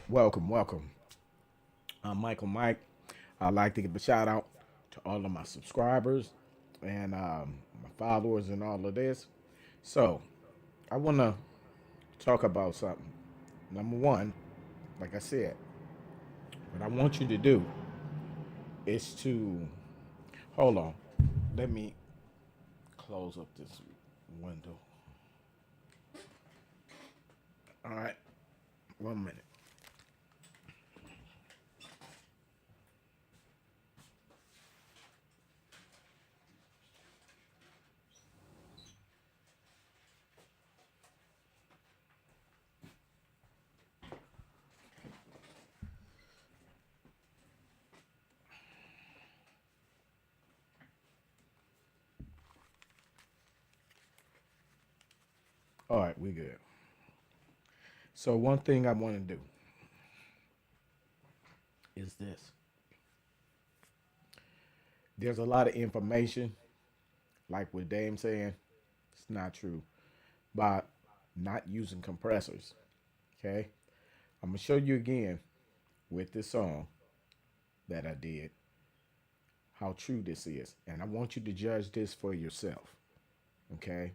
Welcome, welcome. I'm Michael Mike. I'd like to give a shout out to all of my subscribers and my followers and all of this. So, I want to talk about something. Number one, like I said, what I want you to do is to hold on. Let me close up this window. All right, 1 minute. All right, we good. So, one thing I want to do is this. There's a lot of information, like what Dame saying, it's not true, about not using compressors. Okay, I'm gonna show you again with this song that I did how true this is, and I want you to judge this for yourself. Okay,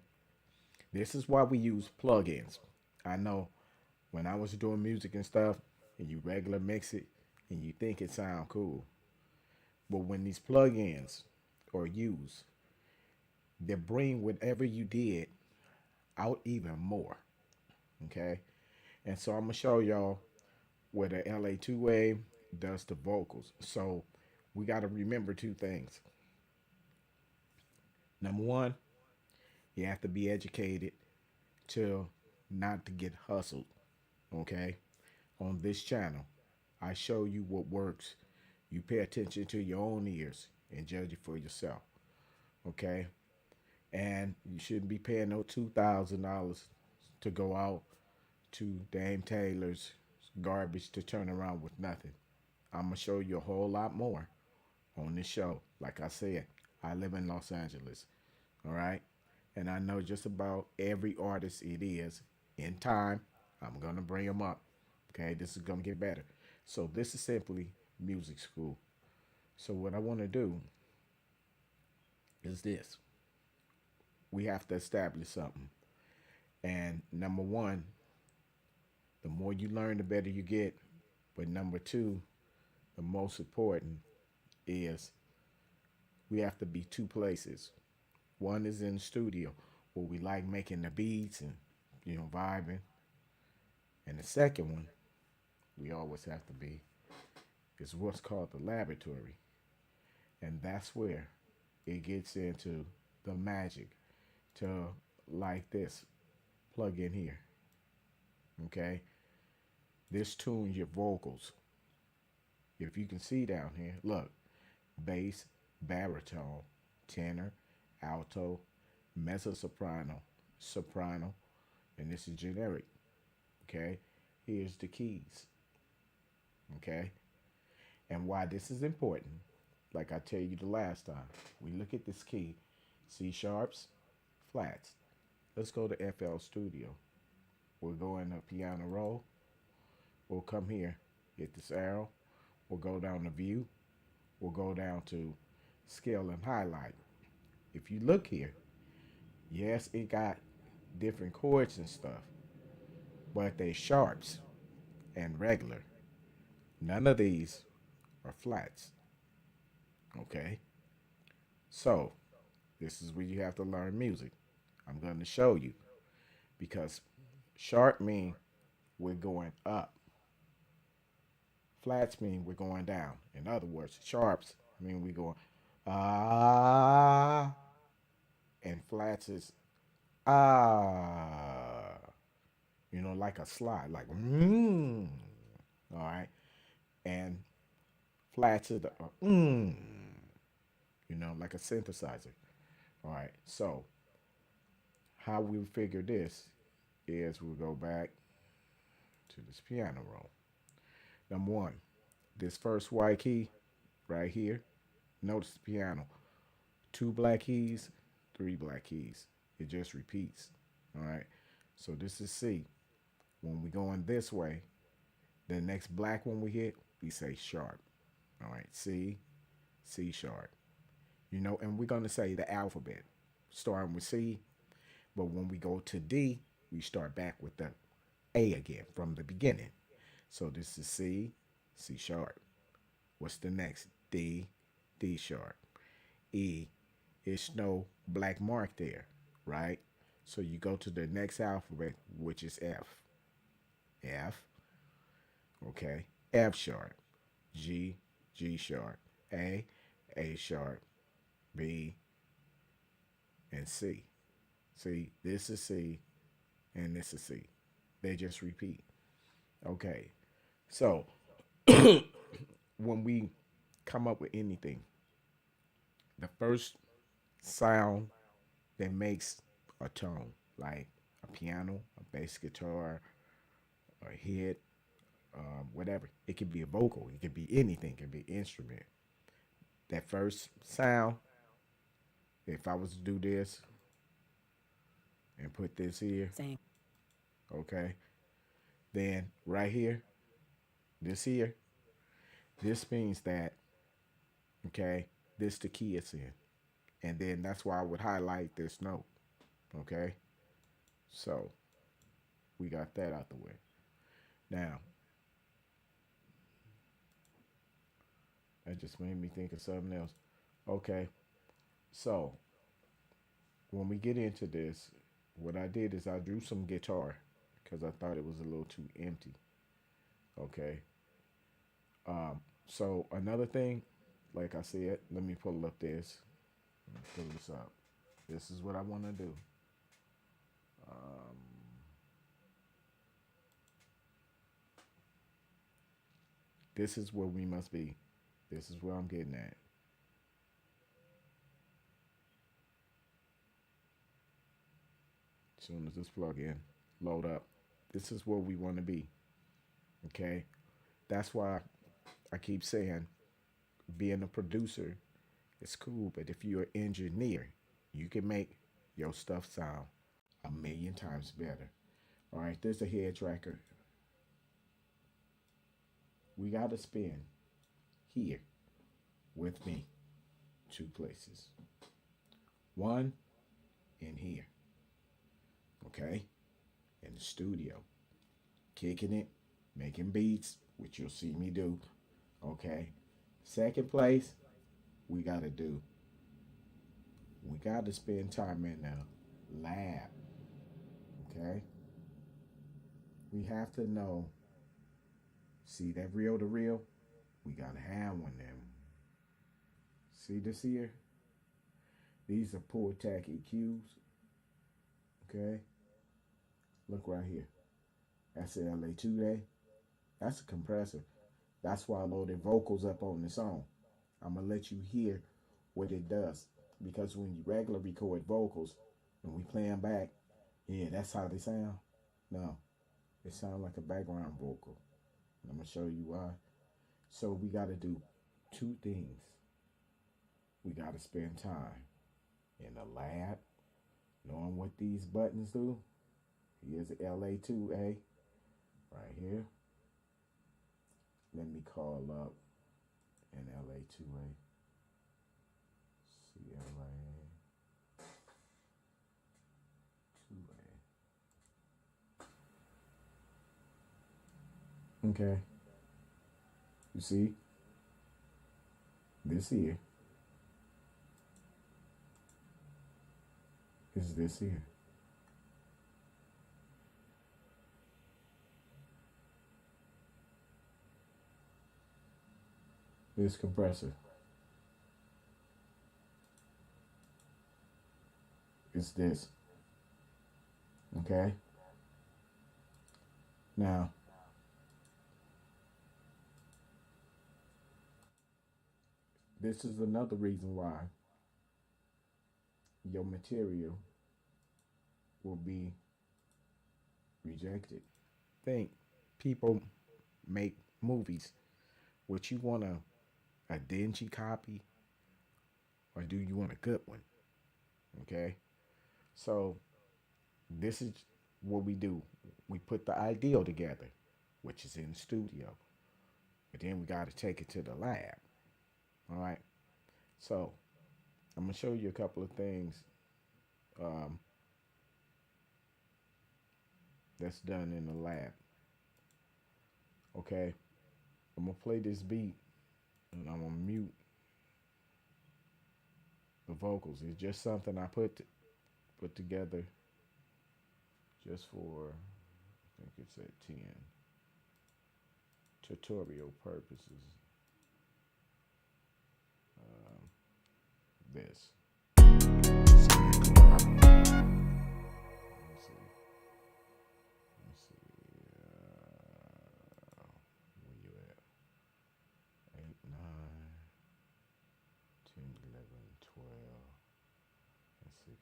this is why we use plugins. I know when I was doing music and stuff, and you regular mix it, and you think it sound cool, but when these plugins are used, they bring whatever you did out even more. Okay, and so I'm gonna show y'all where the LA2A does the vocals. So we got to remember two things. Number one, you have to be educated to not to get hustled. Okay, on this channel, I show you what works. You pay attention to your own ears and judge it for yourself. Okay, and you shouldn't be paying no $2,000 to go out to Dame Taylor's garbage to turn around with nothing. I'm gonna show you a whole lot more on this show. Like I said, I live in Los Angeles. All right. And I know just about every artist it is. In time, I'm going to bring them up. Okay. This is going to get better. So, this is simply music school. So, what I want to do is this: we have to establish something. And number one, the more you learn, the better you get. But number two, the most important is we have to be two places. One is in the studio where we like making the beats and vibing. And the second one we always have to be is what's called the laboratory. And that's where it gets into the magic to like this plug in here. Okay? This tunes your vocals. If you can see down here, look, bass, baritone, tenor, alto, mezzo soprano, soprano, and this is generic. Okay, here's the keys. Okay, and why this is important, like I tell you the last time, we look at this key, C sharps, flats. Let's go to FL Studio. We'll go in the piano roll. We'll come here, hit this arrow. We'll go down to view. We'll go down to scale and highlight. If you look here, yes, it got different chords and stuff, but they sharps and regular. None of these are flats. Okay? So, this is where you have to learn music. I'm going to show you because sharp mean we're going up. Flats mean we're going down. In other words, sharps mean we're going ah, and flats is ah. Like a slide, like all right, and flats is the like a synthesizer. All right, so how we figure this is we'll go back to this piano roll. Number one, this first white key right here. Notice the piano. Two black keys, three black keys. It just repeats. All right. So this is C. When we going this way, The next black one we hit, we say sharp. All right, C, C sharp. You know, and we're going to say the alphabet, starting with C. But when we go to D, we start back with the A again from the beginning. So this is C, C sharp. What's the next? D, D sharp. E, it's no black mark there, right? So you go to the next alphabet, which is F. F, okay. F sharp. G, G sharp. A, A sharp. B, and C. See, this is C and this is C. They just repeat. Okay. So when we come up with anything, the first sound that makes a tone, like a piano, a bass guitar, a hit, whatever. It could be a vocal. It could be anything. It could be instrument. That first sound, if I was to do this and put this here, okay, then right here, this here, this means that, okay, this the key it's in. And then that's why I would highlight this note, okay? So we got that out the way. Now, that just made me think of something else. Okay, so when we get into this, what I did is I drew some guitar because I thought it was a little too empty. Okay. So another thing, like I said, let me pull up this. Let me pull this up. This is what I want to do. This is where we must be. This is where I'm getting at. As soon as this plug in, load up. This is where we want to be. Okay. That's why I keep saying being a producer is cool, but if you're an engineer, you can make your stuff sound a million times better. All right, there's a head tracker. We got to spin here with me two places. One in here, okay, in the studio, kicking it, making beats, which you'll see me do, okay. Second place, we got to do, we got to spend time in the lab, okay. We have to know, see that reel to reel? We got to have one of them. See this here? These are pull tack EQs, okay. Look right here. That's the LA2A. That's a compressor. That's why I loaded vocals up on the song. I'm gonna let you hear what it does. Because when you regular record vocals and we play them back, yeah, that's how they sound. No, it sounds like a background vocal. And I'm gonna show you why. So we gotta do two things. We gotta spend time in the lab, knowing what these buttons do. Here's the LA2A right here. Let me call up an LA2A. CLA2A. Okay. You see? This here is this here. This compressor is this. Okay? Now, this is another reason why your material will be rejected. Think people make movies. What you want a dingy copy or do you want a good one? Okay? So this is what we do. We put the ideal together. which is in the studio. But then we got to take it to the lab. All right. So I'm gonna show you a couple of things um, that's done in the lab. Okay. I'm gonna play this beat and I'm gonna mute the vocals. It's just something I put together just for I think it's at 10 tutorial purposes. Um, this. Let's see. Let's see. Where you at? 8, 9, 10, 11, 12, and 16.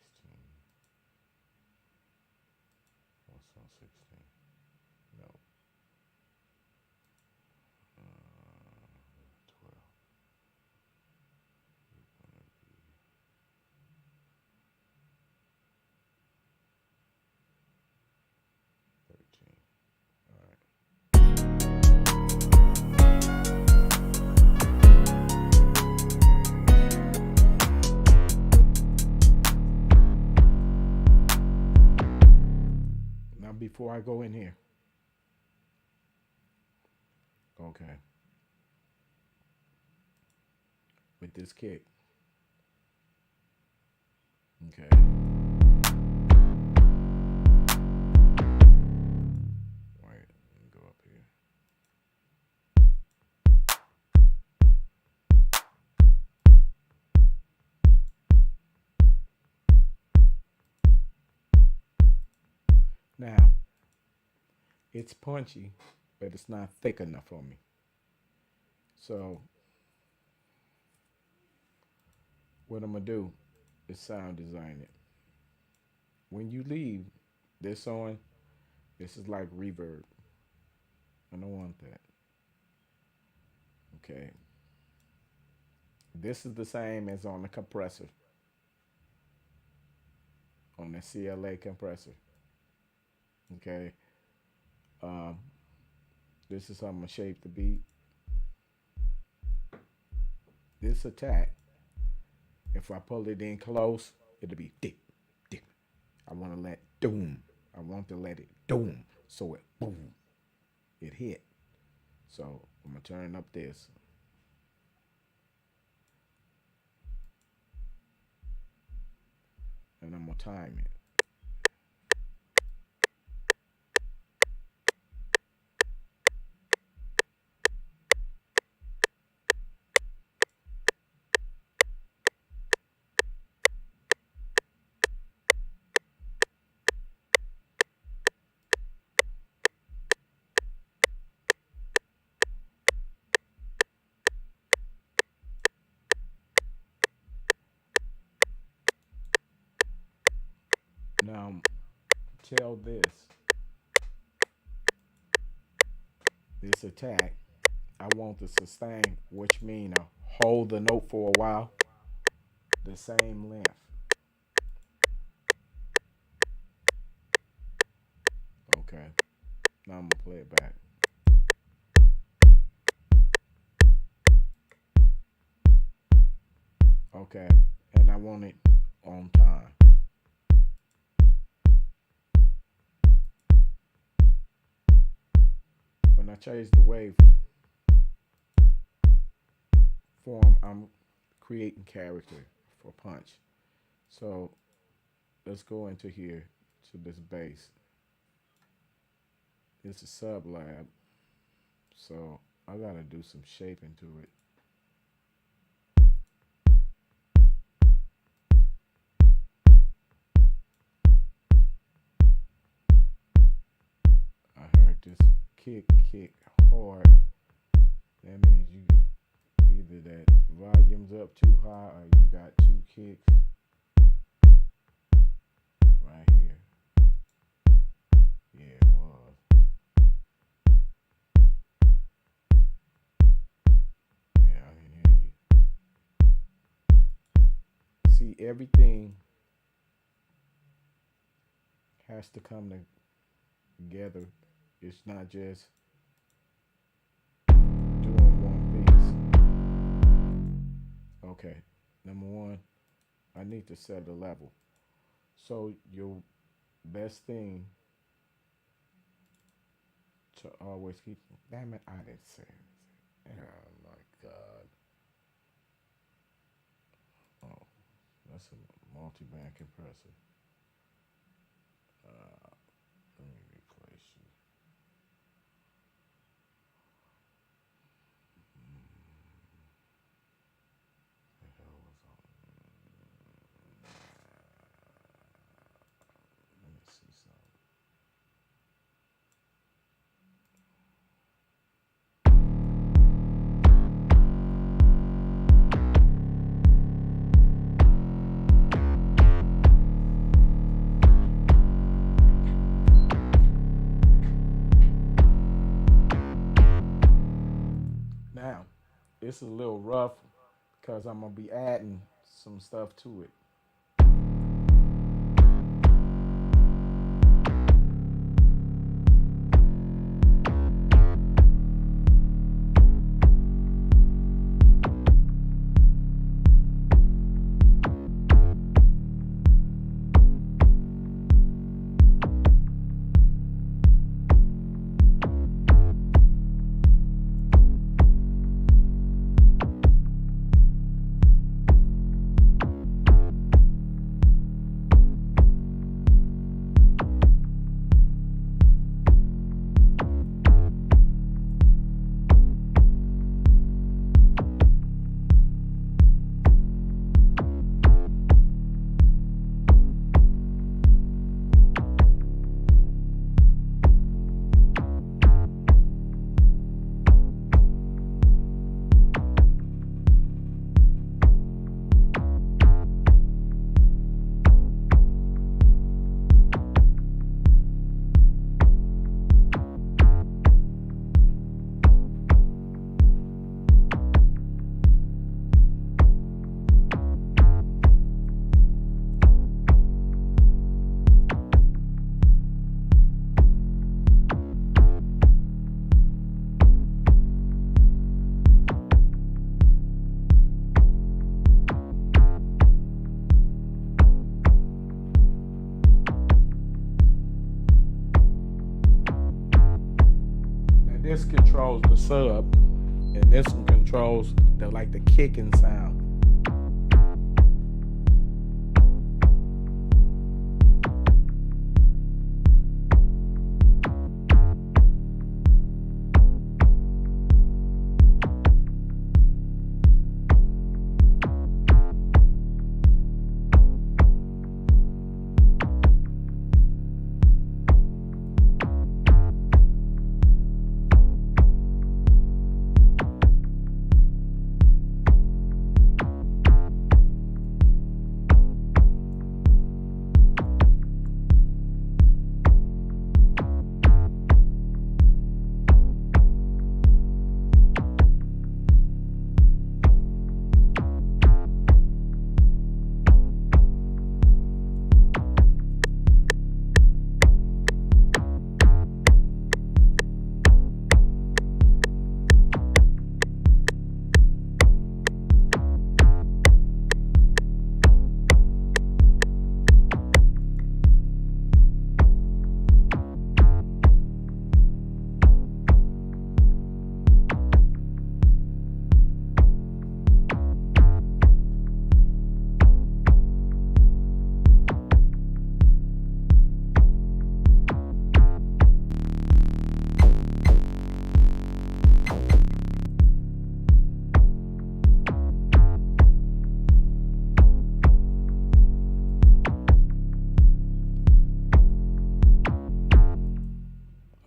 What's on 16? No. 12. Gonna be 13. All right. Now, before I go in here, okay, with this kick, okay, wait, let me go up here. Now, it's punchy, but it's not thick enough for me. So, what I'm gonna do is sound design it. When you leave this on, this is like reverb. I don't want that. Okay. This is the same as on the compressor, on the CLA compressor. Okay. Um, this is how I'm gonna shape the beat. This attack, if I pull it in close, it'll be dip, dip. I want to let doom. I want to let it doom. So it boom. It hit. So I'm gonna turn up this. And I'm gonna time it. Now tell this attack, I want the sustain, which means I hold the note for a while, the same length. Okay. Now I'm gonna play it back. Okay. And I want it on time. When I change the wave form, I'm creating character for punch. So let's go into here to this bass. It's a sub lab, so I gotta do some shaping to it. I heard this kick hard. That means you either that volume's up too high or you got two kicks right here. Yeah, it was. Yeah, I can hear you. See, everything has to come together. It's not just Okay. Number one, I need to set a level. So your best thing to always keep. Damn it, I didn't say it. Oh my God. Oh, that's a multi-band compressor. Uh, Let me replace you. The hell was on? Let me see something. Now, it's a little rough because I'm gonna be adding some stuff to it. Now this controls the sub, and this one controls the like the kicking sound.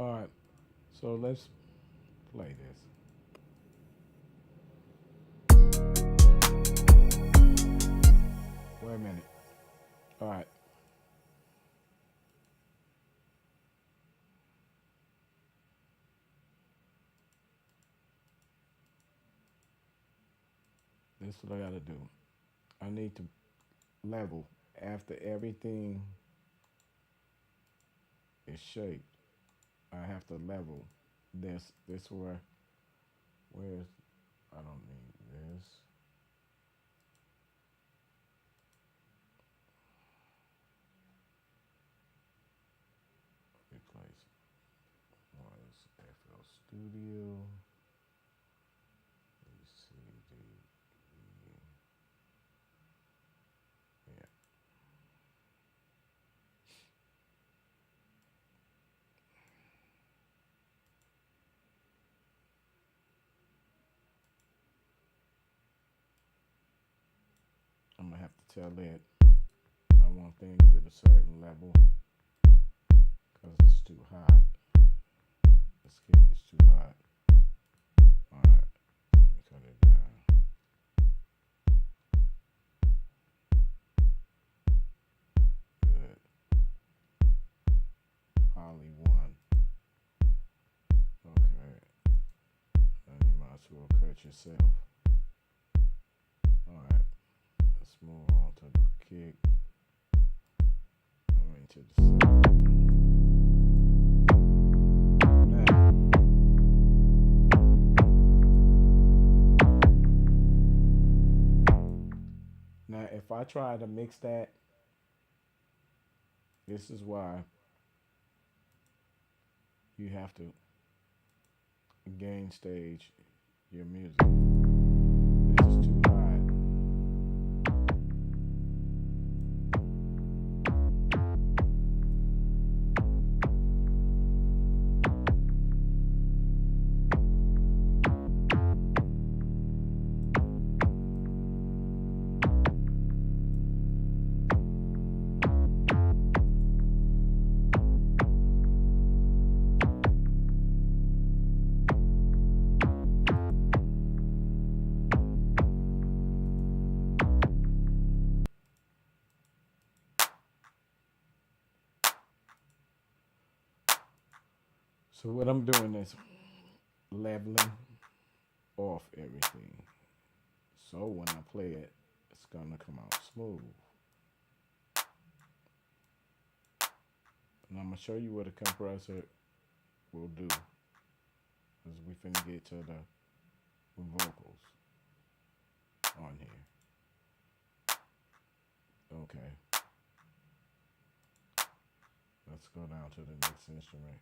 All right, so let's play this. Wait a minute. All right, this is what I gotta do. I need to level after everything is shaped. I have to level this. This where's I don't need this. Studio. Let me see the yeah. I'm gonna have to tell it I want things at a certain level because it's too hot. This cake is too hot. Alright, let me cut it down. Good. Poly 1. Okay. Then you might as well cut yourself. Alright, let's move on to the kick. I mean to the side. Now, if I try to mix that, this is why you have to gain stage your music. This is too high. So what I'm doing is leveling off everything. So when I play it, it's gonna come out smooth. And I'm gonna show you what a compressor will do as we finna get to the vocals on here. Okay. Let's go down to the next instrument.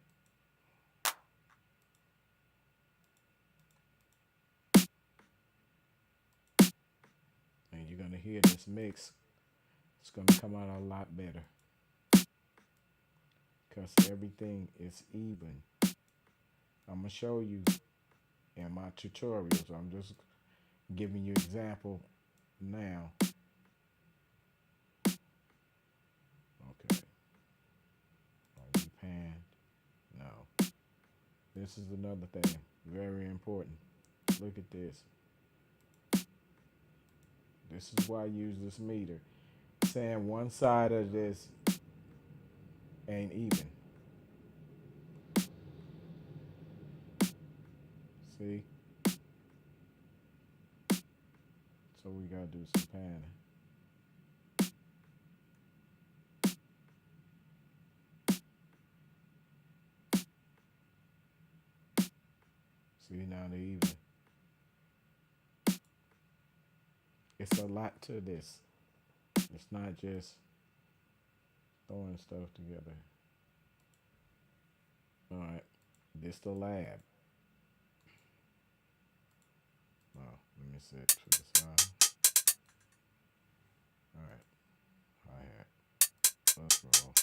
And you're gonna hear this mix. It's gonna come out a lot better because everything is even. I'm gonna show you in my tutorials. I'm just giving you example now. Okay. Are you panned? No. This is another thing, very important. Look at this. This is why I use this meter. Saying one side of this ain't even. See? So we gotta do some panning. See, now they even. It's a lot to this. It's not just throwing stuff together. Alright, this the lab. Oh, let me sit to the side. Alright, hi-hat. Let's roll.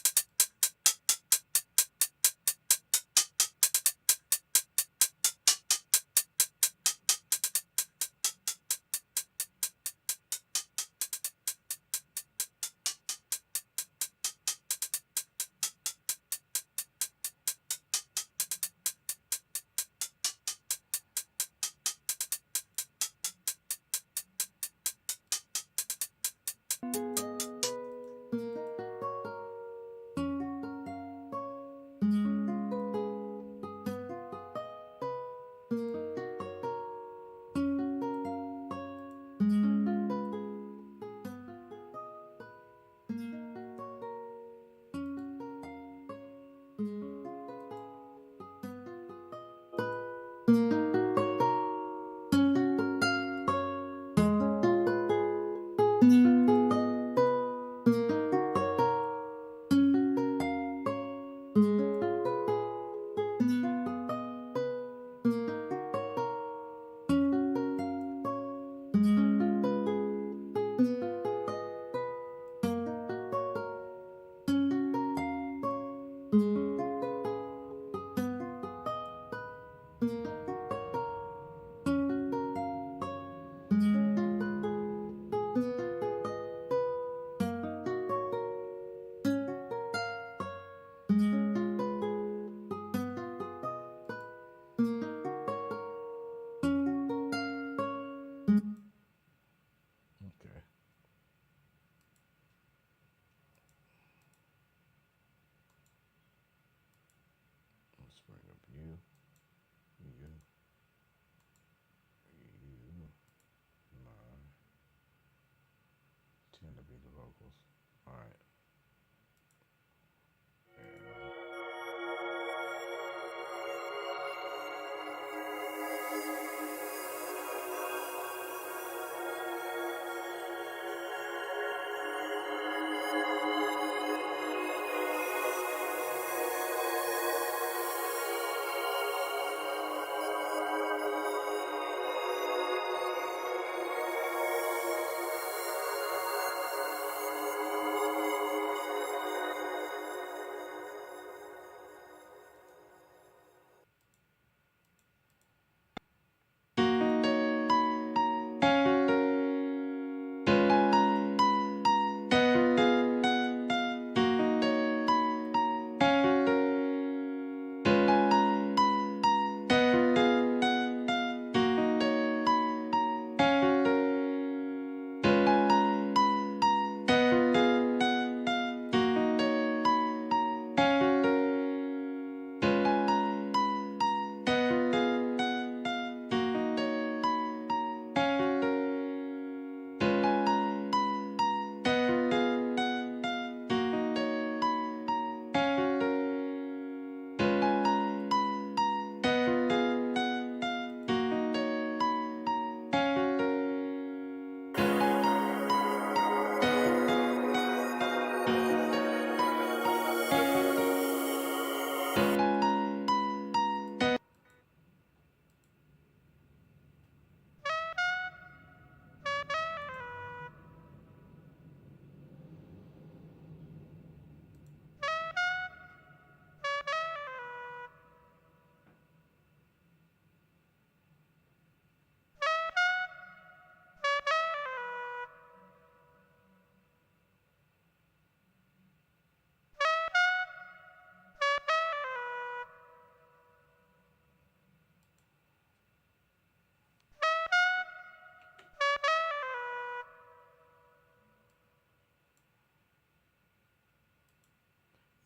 You, you, you, nine. Tend to be the vocals. All right.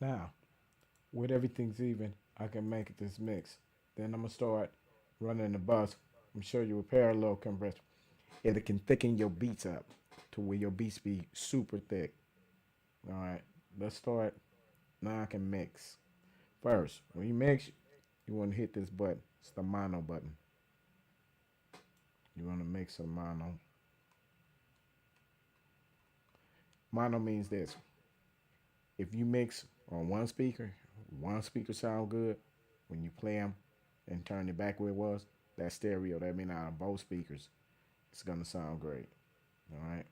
Now, with everything's even, I can make this mix. Then I'm gonna start running the bus. I'm show you a parallel compressor. It can thicken your beats up to where your beats be super thick. All right, let's start. Now I can mix. First, when you mix, you want to hit this button. It's the mono button. You want to mix a mono. Mono means this. If you mix on one speaker sound good. When you play them and turn it back where it was, that stereo, that means out of both speakers, it's gonna sound great. All right.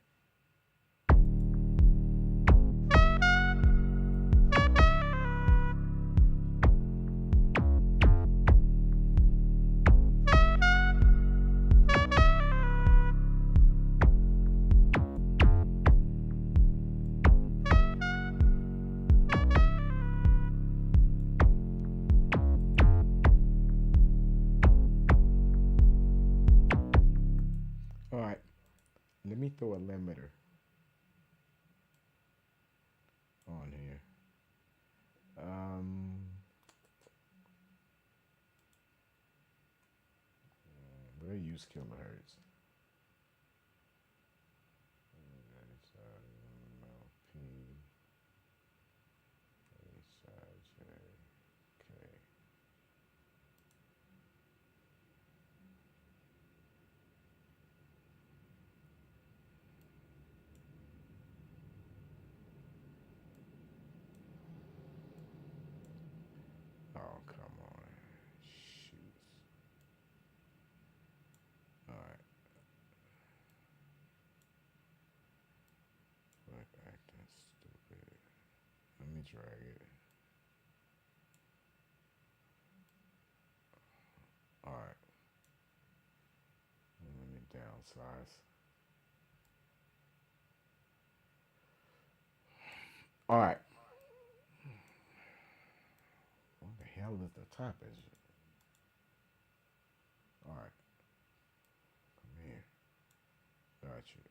All right. Let me throw a limiter on here. Um, we'll use kilohertz. P, H, I, J, K. Oh, come on. Shoot. All right. Quit acting stupid. Let me drag it. All right. Let me downsize. All right. What the hell is the top? Is it? All right. Come here. Got you.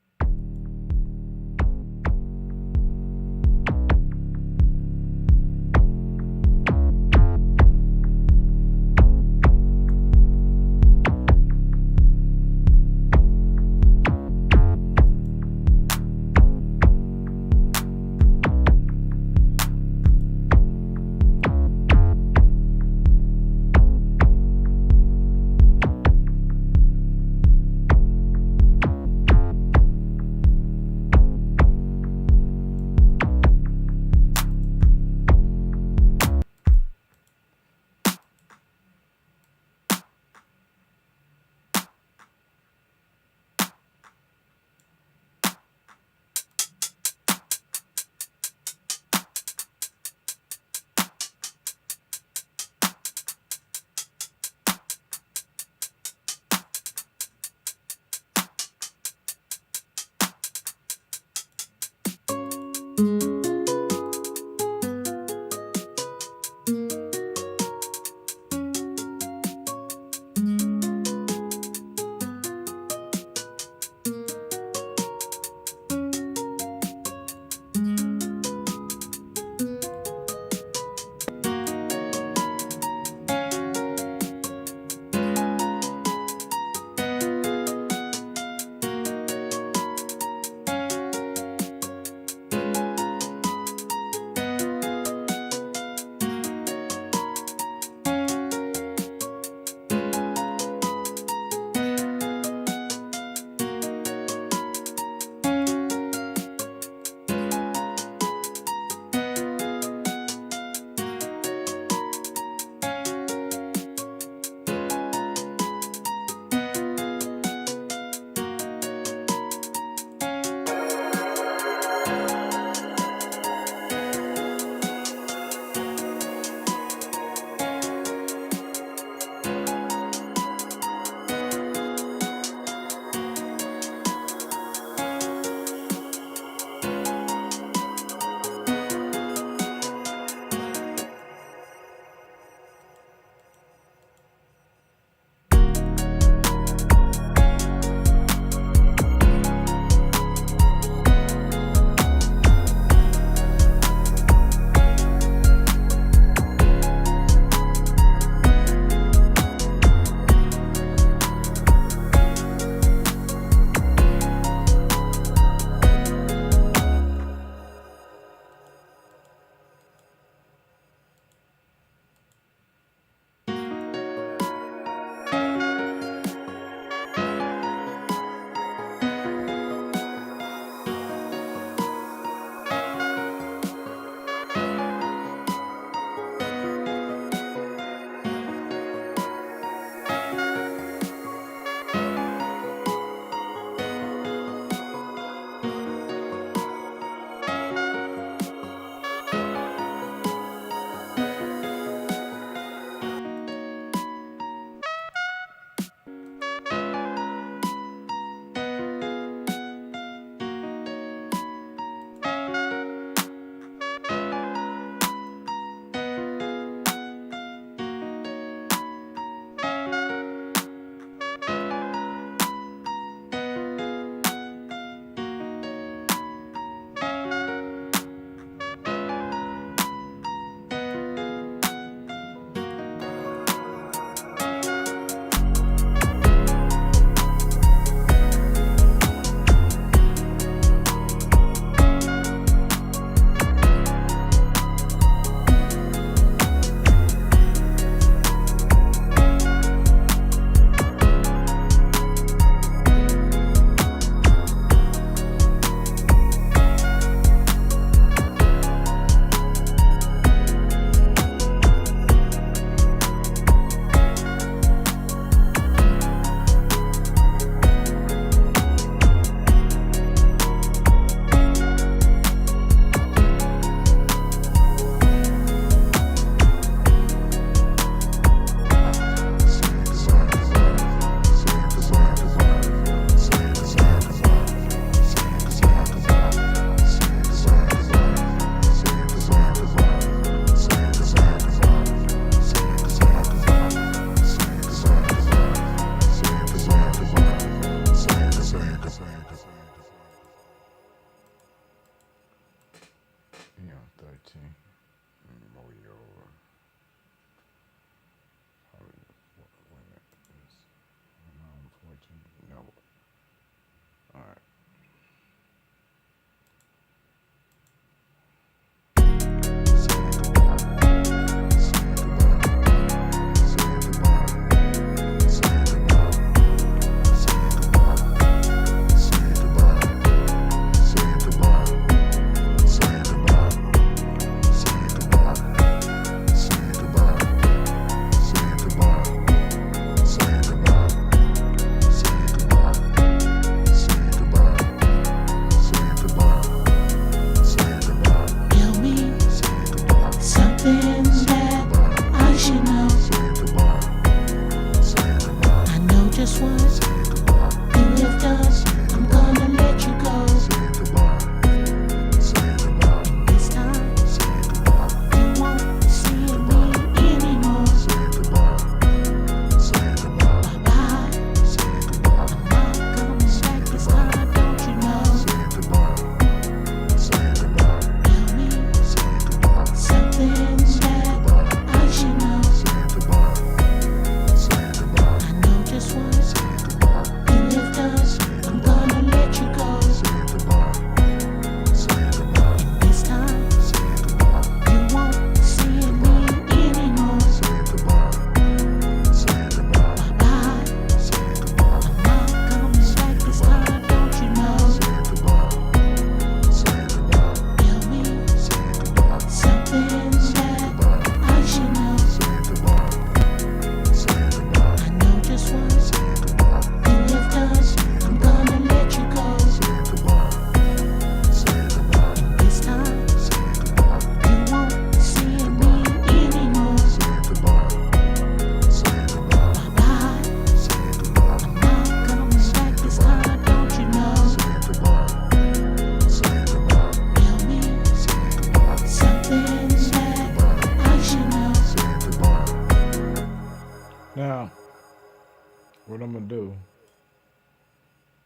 what I'm gonna do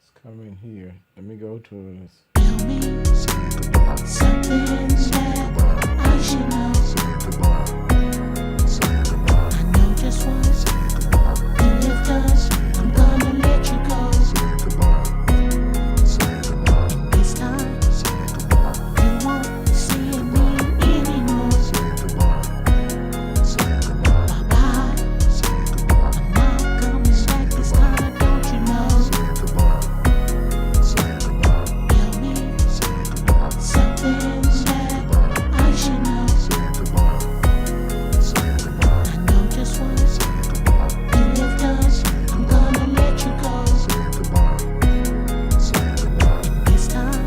is come in here. Let me go to this. Tell me something that I should know. I know just what you have done. I'm gonna let you go. And this time, you won't see me anymore. Bye bye. I'm not coming back this time, don't you know? Tell me something that I should know. I know just what you have done. I'm gonna let you go. This time,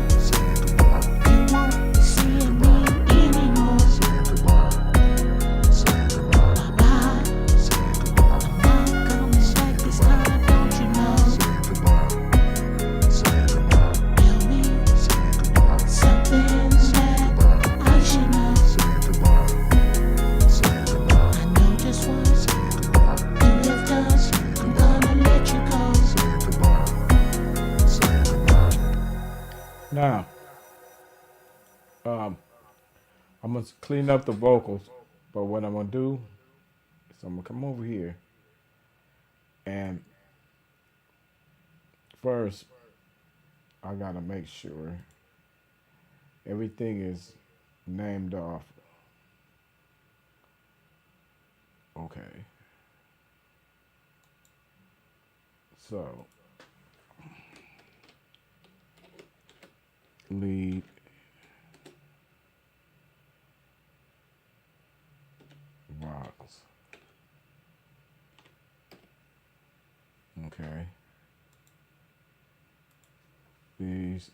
you won't see me anymore. Bye bye. I'm not coming back this time, don't you know? Tell me something that I should know. I know just what you have done. I'm gonna let you go. Now, um, I'm gonna clean up the vocals, but what I'm gonna do is I'm gonna come over here and first I gotta make sure everything is named off. Okay, so lead, box. Okay, these.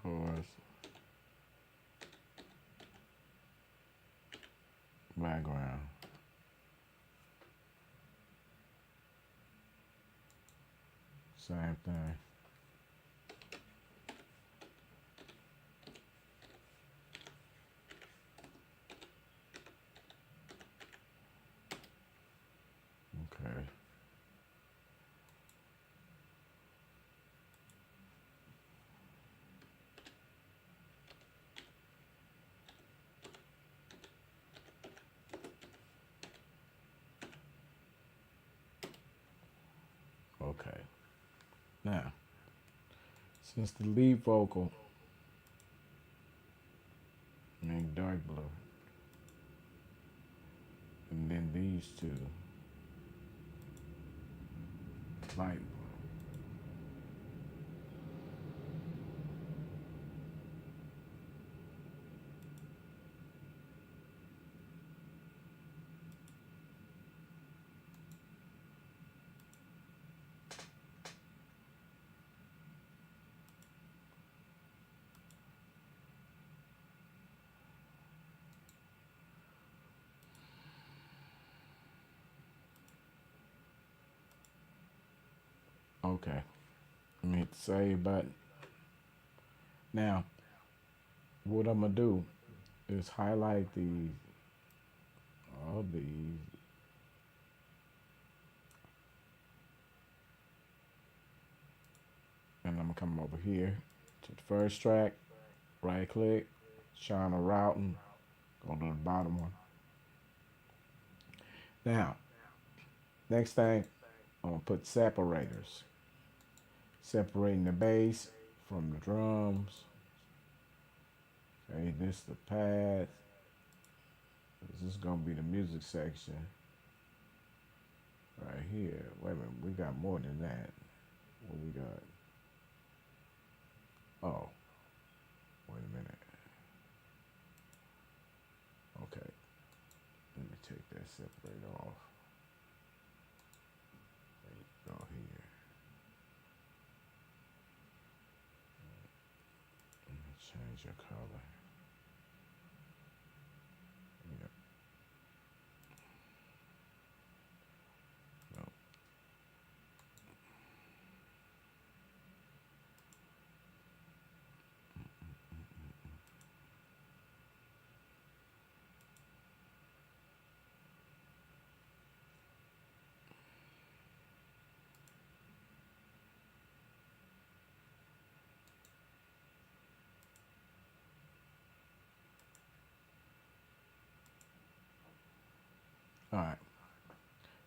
Chorus, background. Same thing. Okay. Okay. Now, since the lead vocal make dark blue, and then these two light blue. Okay. Let me hit the save button. Now, what I'm gonna do is highlight these, all these, and I'm gonna come over here to the first track, right click, channel routing, go to the bottom one. Now, next thing, I'm gonna put separators, separating the bass from the drums. Okay, this the path. This is gonna be the music section right here. Wait a minute, we got more than that. What we got? Oh, wait a minute. Okay, let me take that separator off. There you go here. Let me change your color. Yep. No.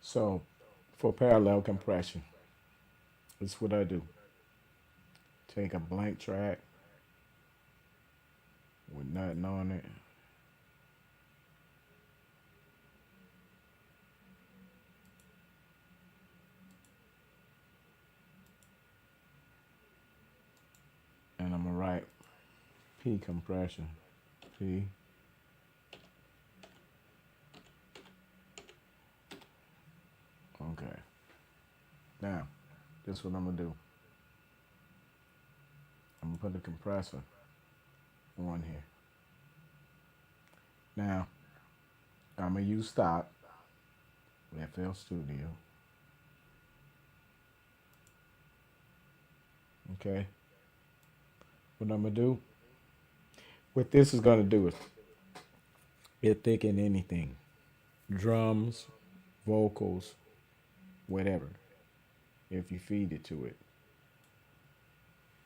So for parallel compression, this is what I do. Take a blank track with nothing on it. And I'm gonna write P compression. P. Okay. Now, this is what I'm gonna do. I'm gonna put the compressor on here. Now, I'm gonna use stop, FL Studio. Okay. What I'm gonna do, what this is gonna do is it thicken anything. Drums, vocals, whatever. If you feed it to it.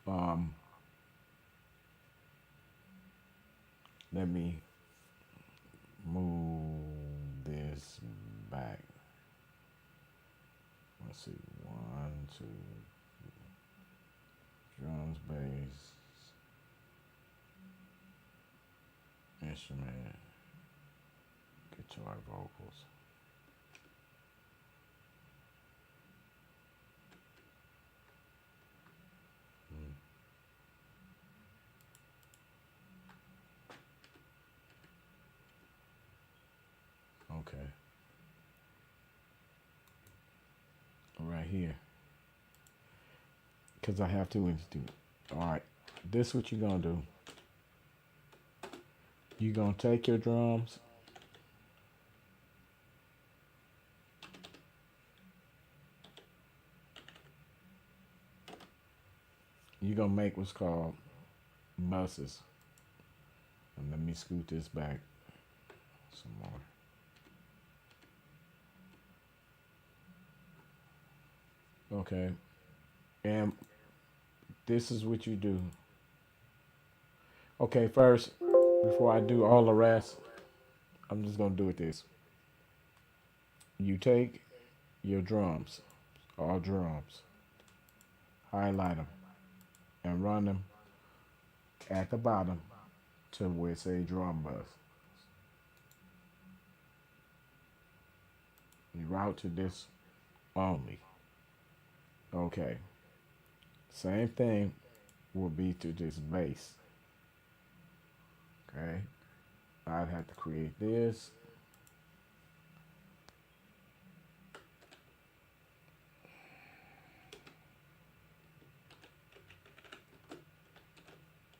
Um, Let me move this back. Let's see. One, two, drums, bass, instrument, guitar, vocals. Mm, okay. Right here. Because I have to do. All right. This what you're going to do. You're going to take your drums. You're going to make what's called buses. And let me scoot this back some more. Okay. And this is what you do. Okay, first, before I do all the rest, I'm just going to do it this. You take your drums, all drums, highlight them, and run them at the bottom to where it say drum bus. You route to this only. Okay. Same thing will be to this bass. Okay. I'd have to create this.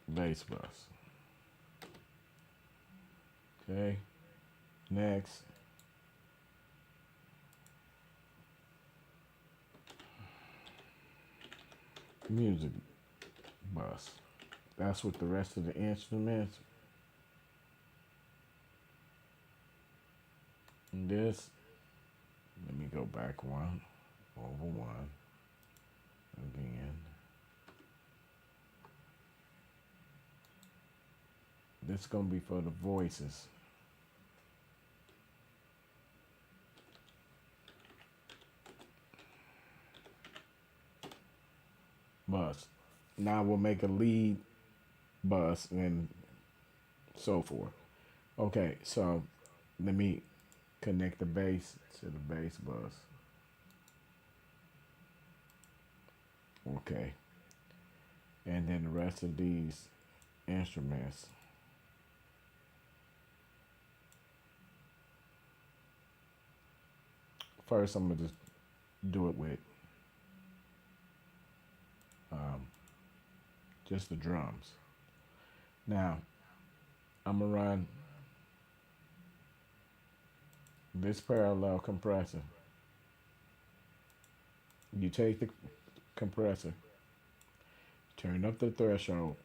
Bass bus. Okay. Next. Music bus. That's what the rest of the instruments. And this, let me go back one, over one, again. This is gonna be for the voices. Bus. Now we'll make a lead bus and so forth. Okay, so let me connect the bass to the bass bus. Okay. And then the rest of these instruments. First, I'm gonna just do it with um, just the drums. Now, I'm gonna run this parallel compressor. You take the compressor, turn up the threshold.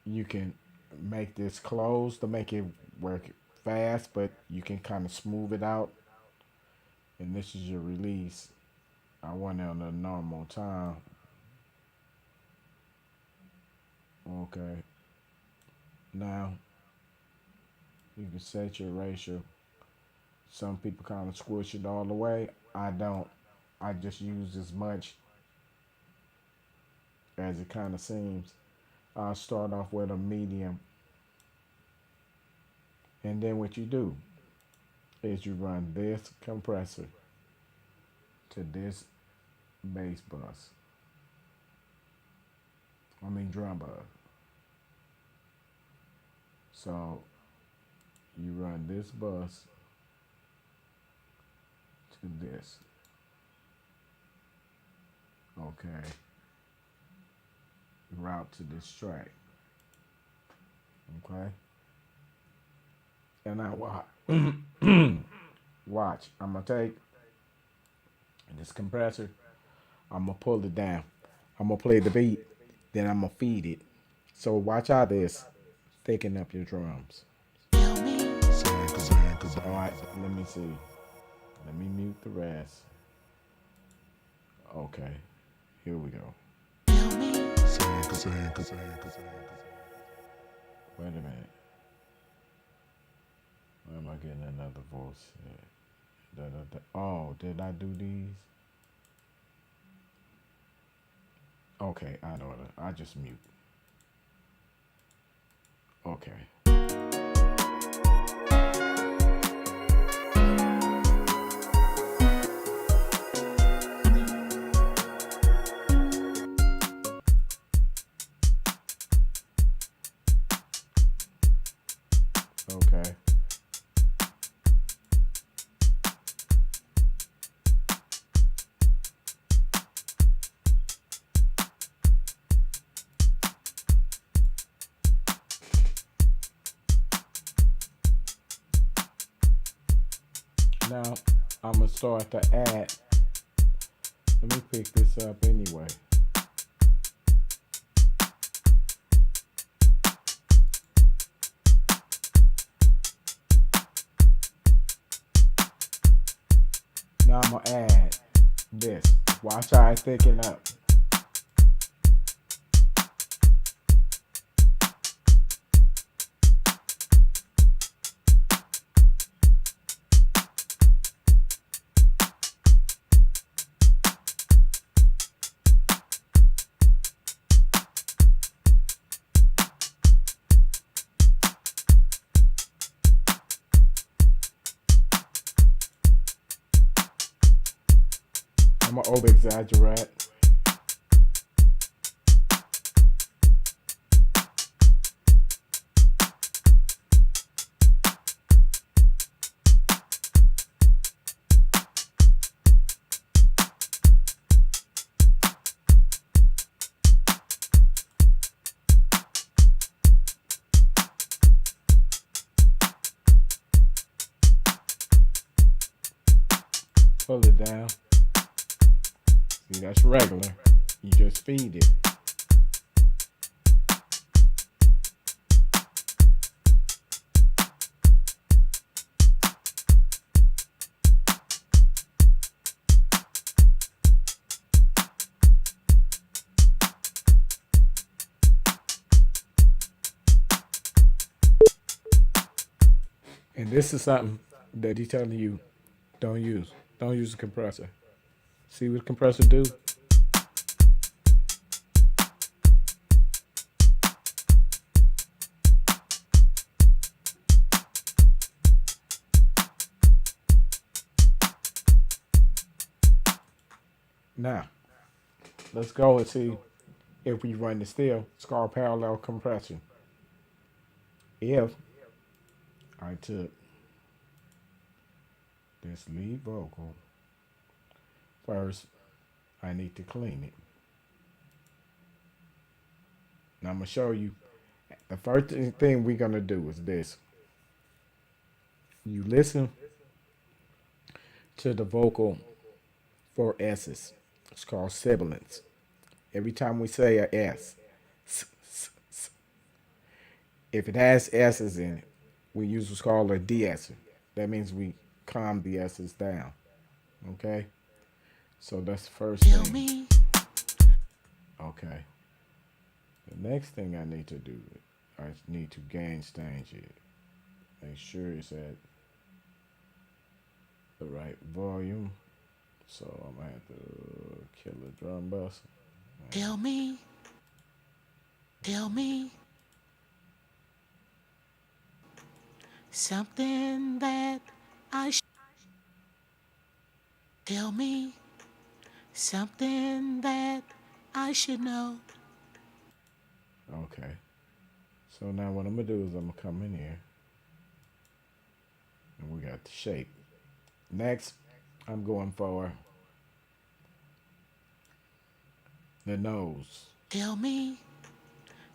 You can make this close to make it work fast, but you can kind of smooth it out. And this is your release. I want it on a normal time. Okay. Now you can set your ratio Some people kind of squish it all the way. I don't. I just use as much as it kind of seems. I'll start off with a medium, and then what you do is you run this compressor to this bass bus. I mean drum bus. So you run this bus to this. Okay. Route to this track. Okay. And now watch. Watch. I'm gonna take this compressor. I'm gonna pull it down. I'm gonna play the beat. Then I'm gonna feed it. So watch how this thicken up your drums. Feel me? All right. Let me see. Let me mute the rest. Okay. Here we go. Feel me? Wait a minute. Why am I getting another voice? Yeah. Da, da, da. Oh, did I do these? Okay, I know it. I just mute. Okay. Okay. Now I'm gonna start to add. Let me pick this up anyway. Now I'm gonna add this. Watch how I thicken up. I'm gonna over exaggerate. Pull it down. See, that's regular. You just feed it. And this is something that he's telling you don't use. Don't use the compressor. See what the compressor do? Now, let's go and see if we run the still. It's called parallel compression. If I took this lead vocal, first I need to clean it. Now I'm going to show you. The first thing we're going to do is this. You listen to the vocal for S's. It's called sibilants. Every time we say a S, if it has S's in it, we use what's called a de-esser. That means we calm the S's down. Okay? So that's the first Feel thing. me? Okay. The next thing I need to do, I need to gain stage it. Make sure it's at the right volume. So I'm gonna have to kill the drum bus. Tell me, tell me something that I should tell me something that I should know. Okay. So now what I'm gonna do is I'm gonna come in here and we got the shape. Next, I'm going for the nose. Tell me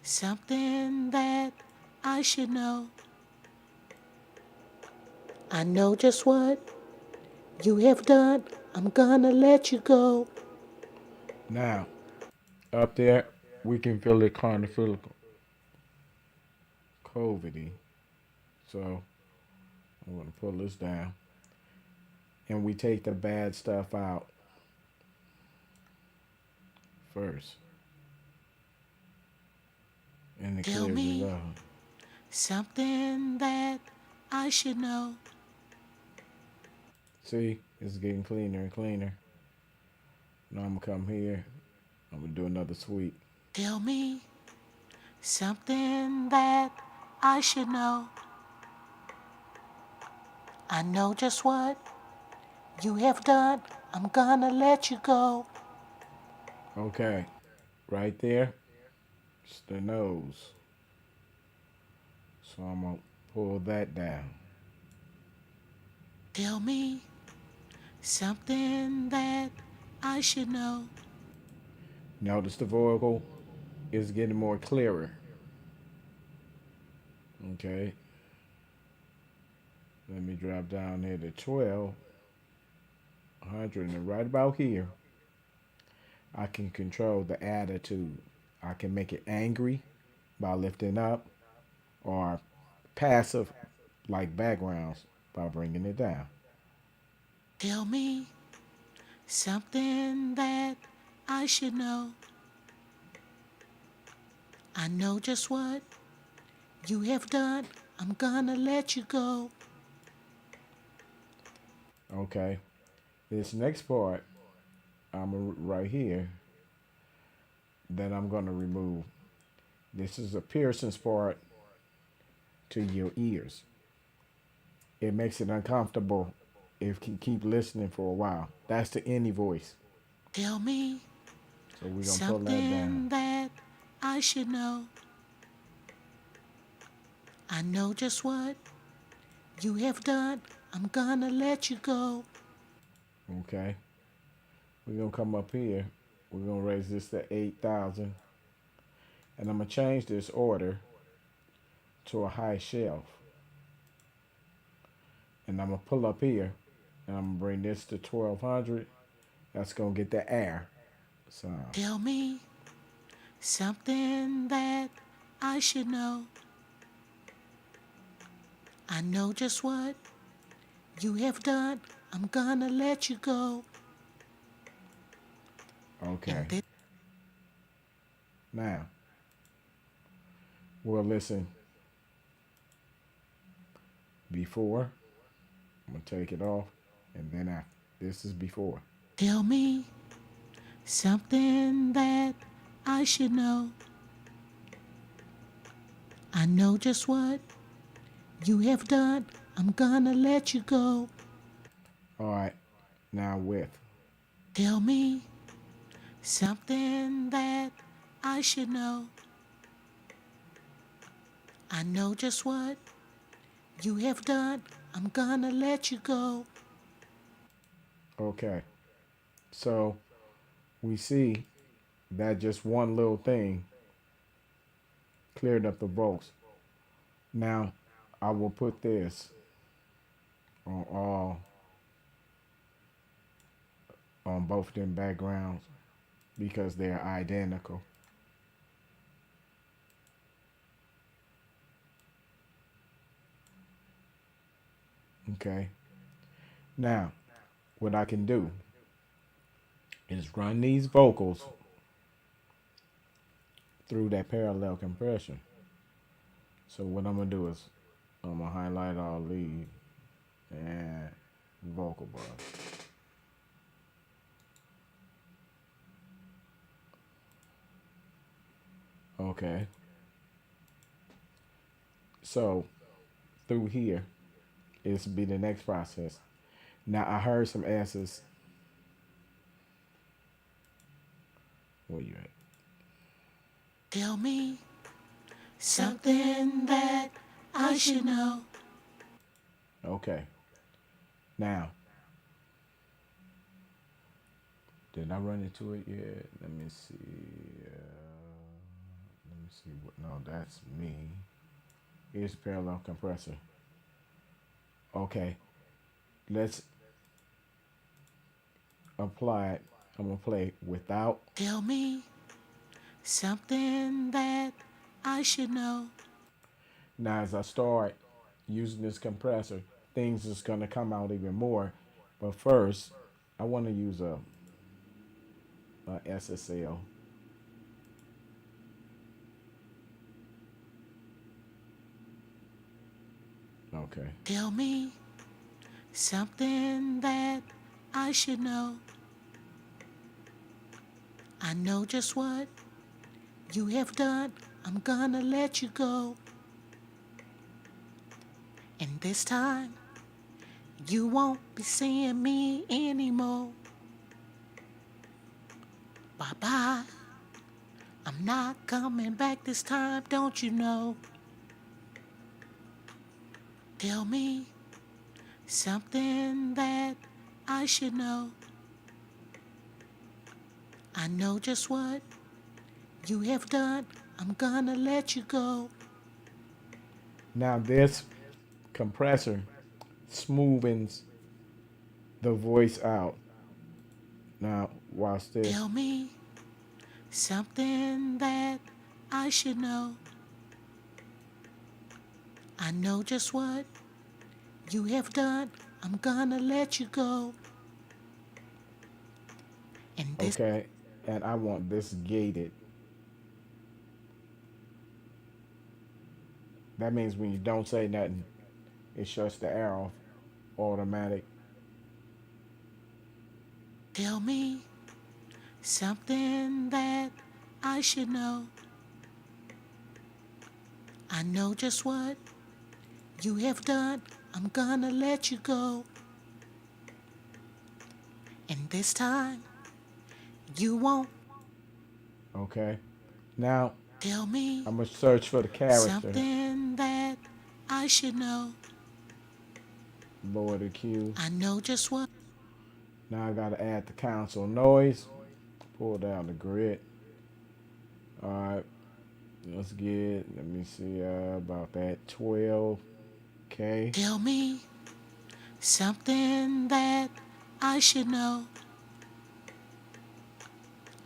something that I should know. I know just what you have done. I'm gonna let you go. Now, up there, we can feel it kind of feel COVIDy. So I'm gonna pull this down, and we take the bad stuff out first, and it Tell clears it me up. something that I should know. See, it's getting cleaner and cleaner. Now I'm gonna come here. I'm gonna do another sweep. Tell me something that I should know. I know just what you have done. I'm gonna let you go. Okay, right there, it's the nose. So I'm gonna pull that down. Tell me something that I should know. Notice the vocal is getting more clearer. Okay, let me drop down here to 1200, and right about here, I can control the attitude. I can make it angry by lifting up, or passive like backgrounds by bringing it down. Tell me something that I should know. I know just what you have done. I'm gonna let you go. Okay, this next part, right here, that I'm gonna remove. This is a piercing part to your ears. It makes it uncomfortable if you keep listening for a while. That's the any voice. Tell me So we're gonna pull that down. something that I should know. I know just what you have done. I'm gonna let you go. Okay. We're gonna come up here. We're gonna raise this to 8,000. And I'm gonna change this order to a high shelf. And I'm gonna pull up here and I'm gonna bring this to 1200. That's gonna get the air sound. Tell me something that I should know. I know just what you have done. I'm gonna let you go. Okay. And this Now, we'll listen before. I'm gonna take it off and then after. This is before. tell me something that I should know. I know just what you have done. I'm gonna let you go. All right. Now with. Tell me something that I should know. I know just what you have done. I'm gonna let you go. Okay. So we see that just one little thing cleared up the volts. Now I will put this on all on both them backgrounds because they're identical. Okay. Now what I can do is run these vocals through that parallel compression. So what I'm gonna do is I'm gonna highlight all these and vocal bar. Okay. So through here is be the next process. Now I heard some S's. Where you at? Tell me something that I should know. Okay. Now, did I run into it yet? Let me see. Let me see what. No, that's me. Here's parallel compressor. Okay. Let's apply it. I'm gonna play without. Tell me something that I should know. Now, as I start using this compressor, things is gonna come out even more. But first, I want to use a SSL. Okay. Tell me something that I should know. I know just what you have done. I'm gonna let you go. And this time, you won't be seeing me anymore. Bye bye. I'm not coming back this time, don't you know? Tell me something that I should know. I know just what you have done. I'm gonna let you go. Now this compressor smoothens the voice out. Now watch this. Tell me something that I should know. I know just what you have done. I'm gonna let you go. And this, Okay. And I want this gated. That means when you don't say nothing, it shuts the air off automatic. tell me something that I should know. I know just what you have done. I'm gonna let you go. And this time, you won't. Okay. Now Tell me I'm gonna search for the character. something that I should know. Lower the Q. I know just what. Now I gotta add the console noise. Pull down the grid. All right. Let's get. Let me see. About that 12K. Tell me something that I should know.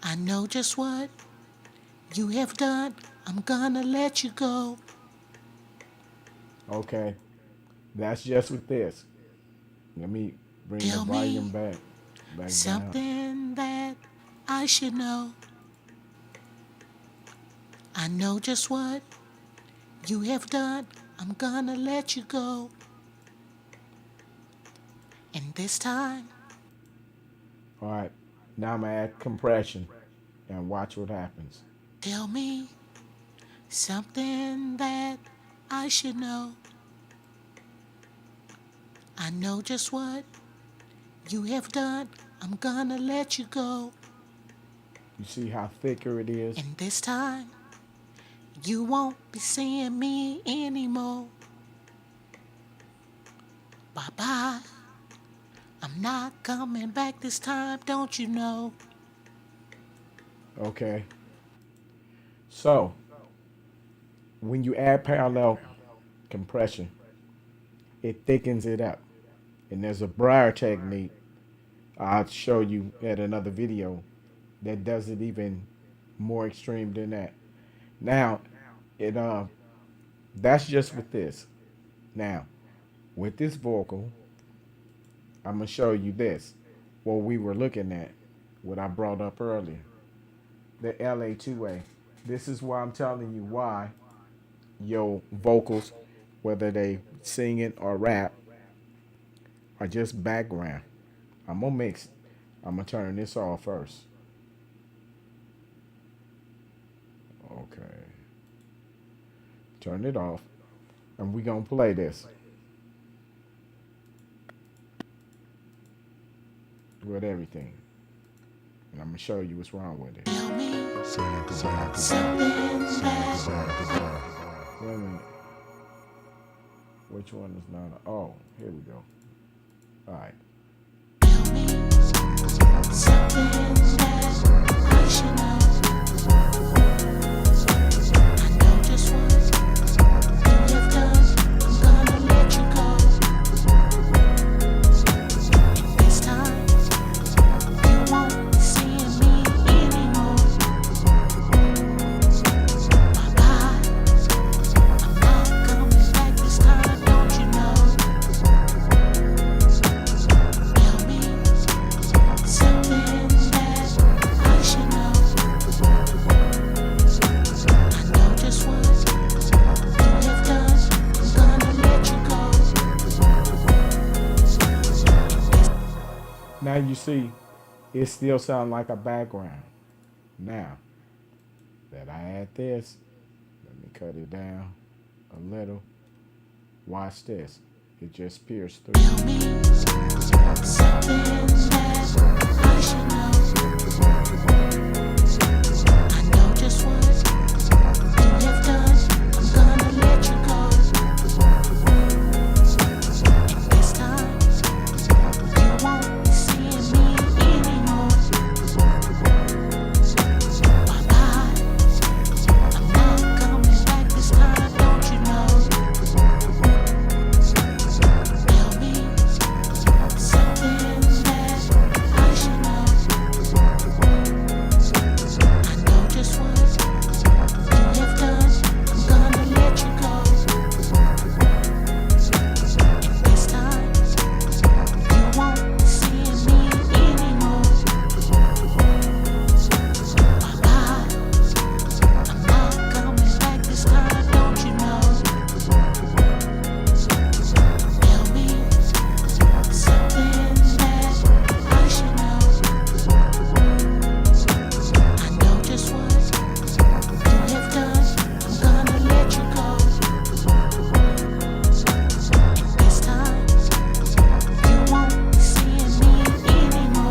I know just what you have done. I'm gonna let you go. Okay. That's just with this. Let me bring the Tell volume me back down. something that I should know. I know just what you have done. I'm gonna let you go. And this time, All right. Now I'm gonna add compression and watch what happens. tell me something that I should know. I know just what you have done. I'm gonna let you go. You see how thicker it is? And this time, you won't be seeing me anymore. Bye bye. I'm not coming back this time, don't you know? Okay. So when you add parallel compression, it thickens it up. And there's a Briar technique I'll show you at another video that does it even more extreme than that. Now, it that's just with this. Now, with this vocal, I'm gonna show you this. What we were looking at, what I brought up earlier, the LA2A. This is why I'm telling you why your vocals, whether they singing or rap, or just background. I'm gonna mix. I'm gonna turn this off first. Okay, turn it off, and we gonna play this with everything, and I'm gonna show you what's wrong with it. Tell me Saying goodbye, something goodbye, saying that goodbye, goodbye. Wait a minute. Which one is not? Oh, here we go. All right. something that I should know. I know just what you have done. I'm gonna let you go. This time you won't see me anymore. Bye bye. I'm not coming back this time, don't you know? Tell me something that I should know. I know just what you have done. I'm gonna let you Now you see, it still sounds like a background. Now that I add this, let me cut it down a little. Watch this. It just pierced through. tell me something that I should know. I know just what you have done. I'm gonna let you go. This time you won't see me anymore. Bye bye. I'm not coming back this time, don't you know? Tell me something that I should know. I know just what you have done. I'm gonna let you go. This time you won't see me anymore. Bye bye. I'm not coming back this time, don't you know? Tell me something that I should know. I know just what you have done. I'm gonna let you go. This time you won't see me anymore.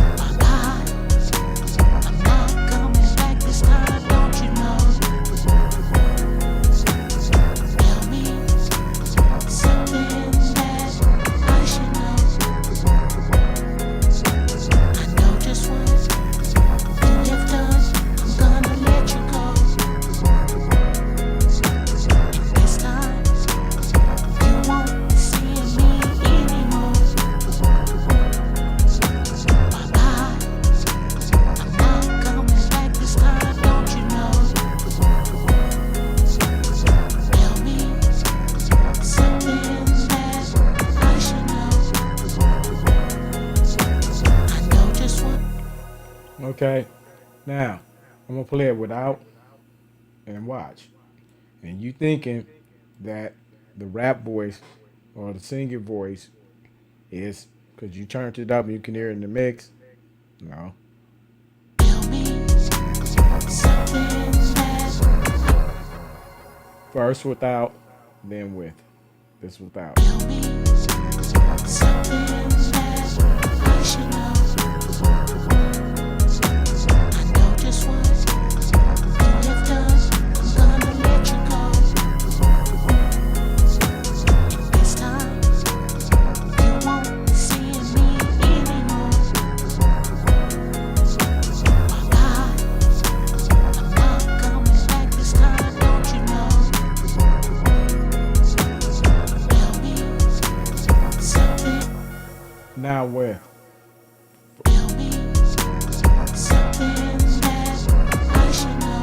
Bye bye. I'm not coming back this time, don't you know? Tell me something that I should know. I know just what you have done. I'm gonna let you go. This time you won't see me anymore. Bye bye. I'm not coming back this time, don't you know? Tell me something that I should know. I know just what. Okay. Now I'm gonna play it without and watch. And you thinking that the rap voice or the singer voice is because you turned it up and you can hear it in the mix? No. Tell me something that. First without, then with. This without. Tell me something that I should know. I know just what you have done. I'm gonna let you go. This time you won't see me anymore. Bye bye. I'm not coming back this time, don't you know? Tell me something. Now with. Tell me something that I should know.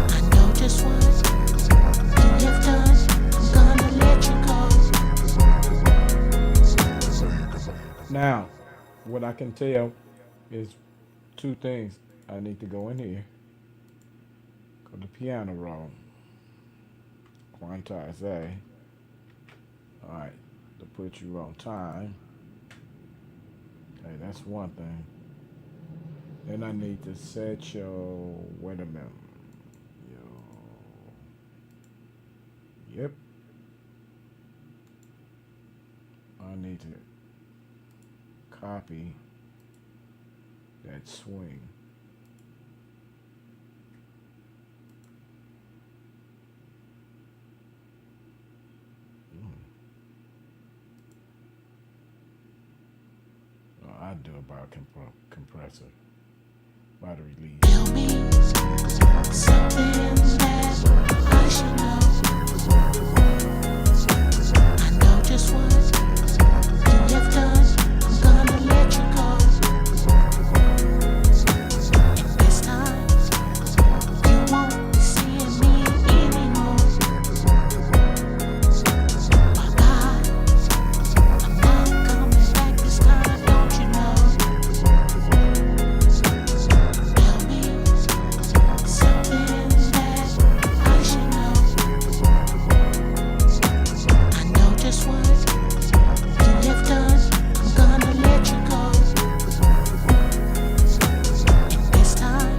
I know just what you have done. I'm gonna let you go. Now, what I can tell is two things. I need to go in here. Go to piano roll. quantize A. All right, to put you on time. Okay, that's one thing. Then I need to set your, wait a minute. Yep. I need to copy that swing. Oh, I do about compressor by the release. Tell me something that I should know. I know just what you have done. I'm gonna let you go. This time you won't be seeing me anymore. Bye bye. I'm not coming back this time, don't you know? Tell me something that I should know. I know just what you have done. I'm gonna let you go. And this time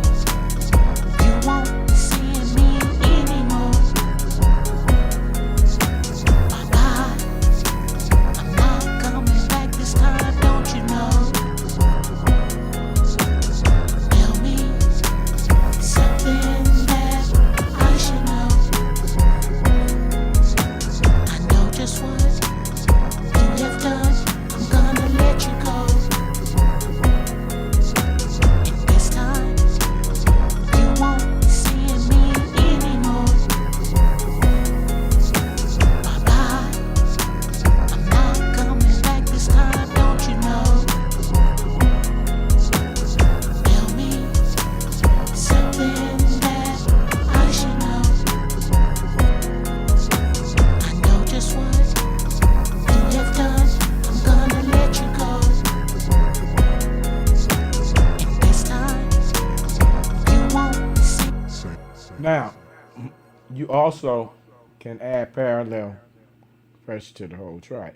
you won't be seeing me anymore. Bye bye. I'm not coming back this time, don't you know? Tell me something that I should know. I know just what you have done. I'm gonna let you go. And this time you won't be seeing me anymore. Bye bye. I'm not coming back this time, don't you know? Tell me something that I should know. I know just what you have done. I'm gonna let you go. And this time you won't see. Now, you also can add parallel pressure to the whole track.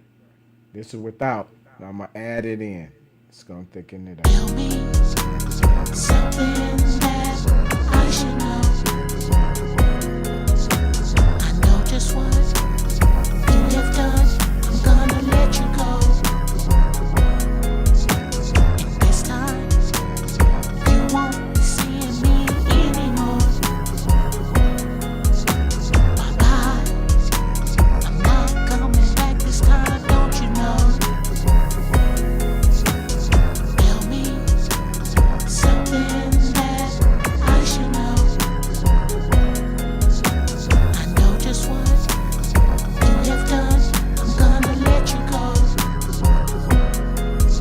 This is without. Now I'm gonna add it in. It's gonna thicken it up. Tell me something that I should know. I know just what you have done. I'm gonna let you go. And this time you won't be seeing me anymore. Bye bye. I'm not coming back this time, don't you know? Tell me something that I should know. I know just what you have done. I'm gonna let you go.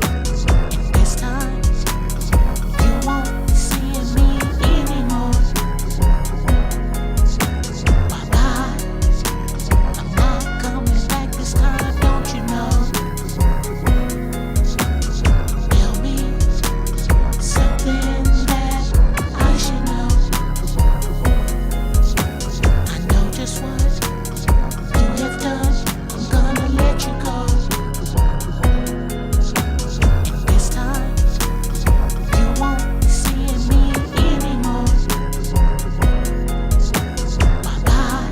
And this time you won't be seeing me anymore. Bye bye. I'm not coming back this time, don't you know? Tell me something that I should know. I know just what you have done. I'm gonna let you go. And this time you won't be seeing me anymore. Bye bye.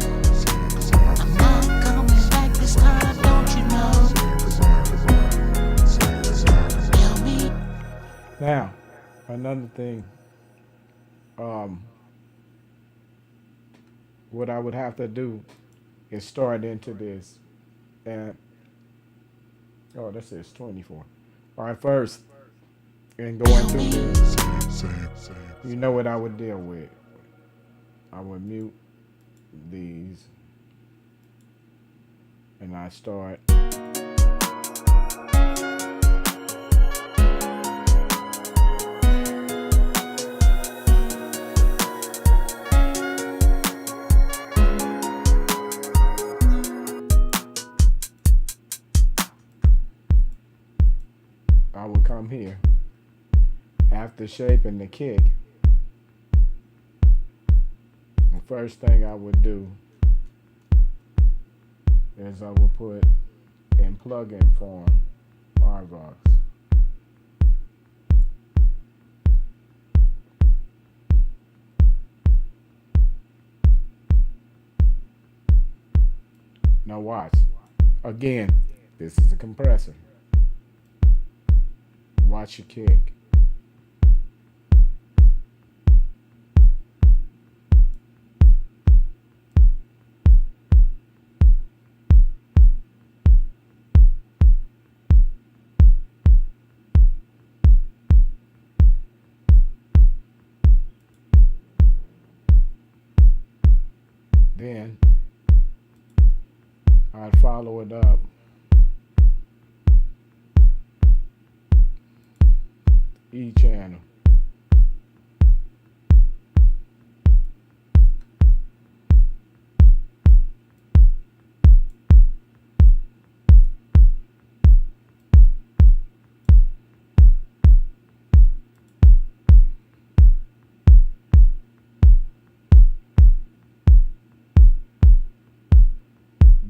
I'm not coming back this time, don't you know? Tell me. Now, another thing, um, what I would have to do is start into this, and oh, this is 24. All right, first, and going through this, you know what I would deal with. I would mute these, and I start. I would come here after shaping the kick. The first thing I would do is I will put in plugin form RVOX. Now watch. Again, this is a compressor. Watch your kick. Then I'd follow it up E channel.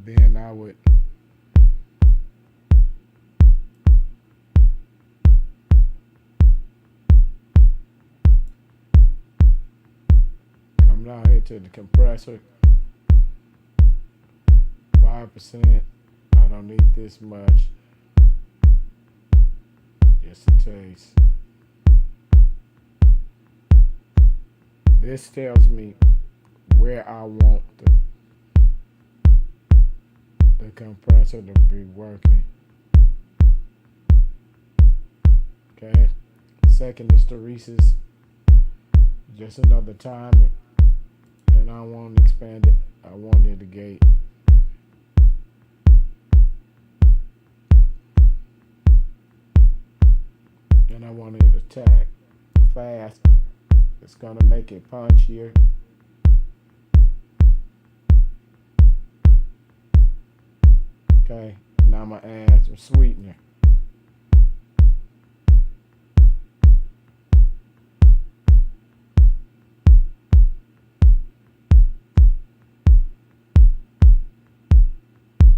Then I would come down here to the compressor. 5%. I don't need this much. Just a taste. This tells me where I want the compressor to be working. Okay. Second is hysteresis. Just another time, and I want to expand it. I want it to gate. And I want it to attack fast. It's gonna make it punchier. Okay, now I'm gonna add some sweetener.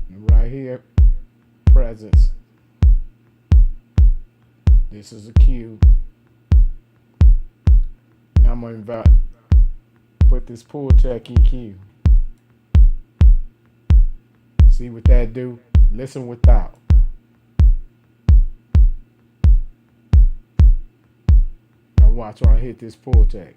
And right here, presence. This is a cue. Now I'm gonna put this pull tech EQ. See what that do? Listen without. Now watch when I hit this pull tech.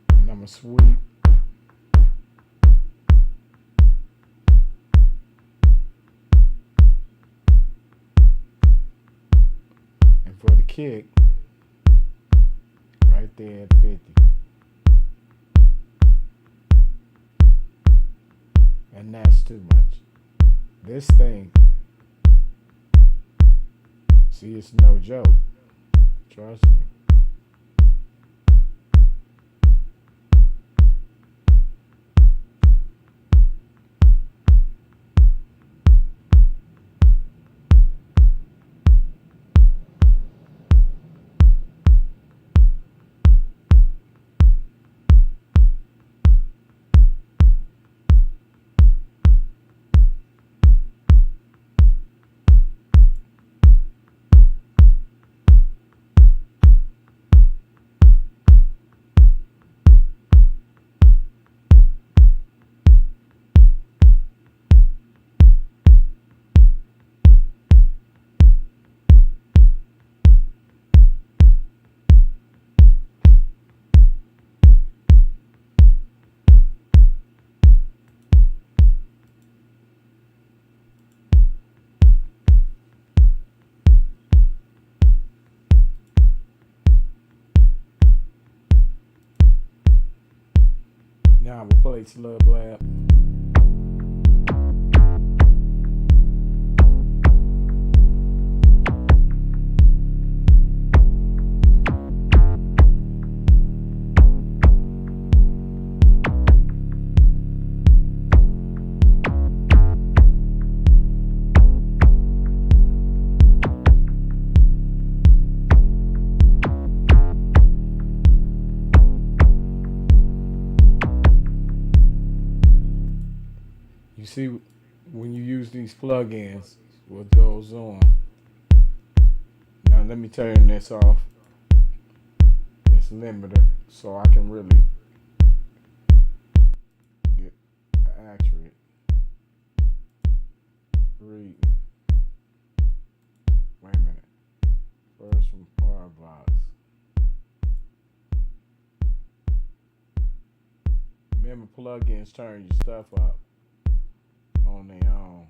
And I'm gonna sweep. For the kick, right there at 50. And that's too much. This thing, see, it's no joke. Trust me. Now we'll play Slub Lab. see when you use these plugins, what goes on. Now let me turn this off, this limiter, so I can really get accurate reading. Wait a minute. First from Firefox. Remember, plugins turn your stuff up on their own.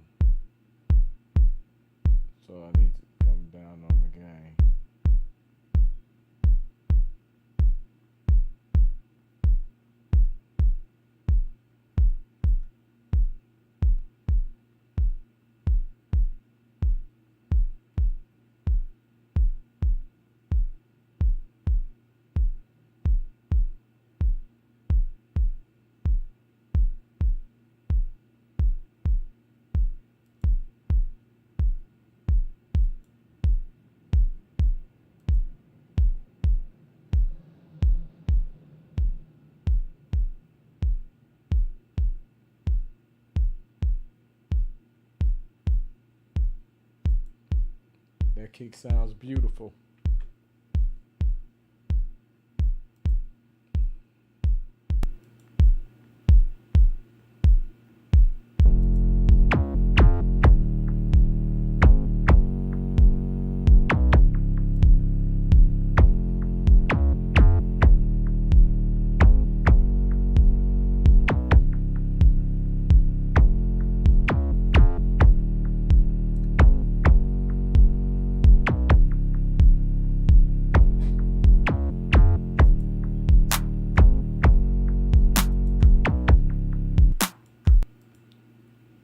So I need to come down on the gain. That kick sounds beautiful.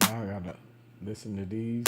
Now I gotta listen to these.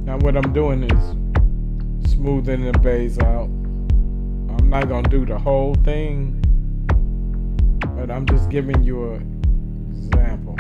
Now what I'm doing is smoothing the bass out. I'm not gonna do the whole thing, but I'm just giving you an example.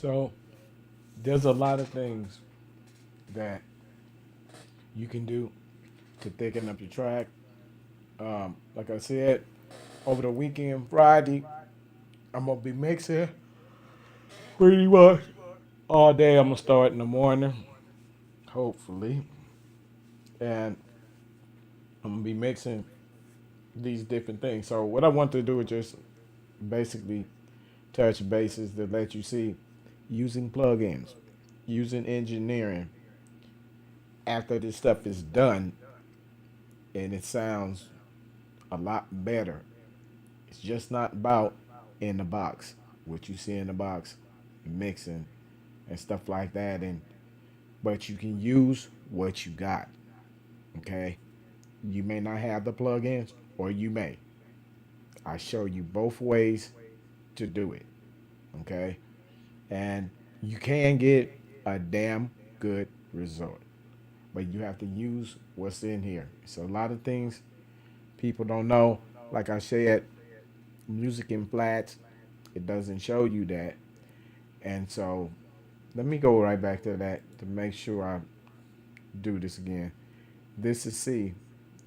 So there's a lot of things that you can do to thicken up your track. Like I said, over the weekend, Friday, I'm gonna be mixing pretty much all day. I'm gonna start in the morning, hopefully, and I'm gonna be mixing these different things. So what I want to do is just basically touch bases to let you see using plugins, using engineering after this stuff is done and it sounds a lot better. It's just not about in the box, what you see in the box, mixing and stuff like that. And but you can use what you got. Okay, you may not have the plugins, or you may. I show you both ways to do it. Okay, and you can get a damn good result, but you have to use what's in here. So a lot of things people don't know. Like I said, music in flats, it doesn't show you that. And so let me go right back to that to make sure I do this again. This is C.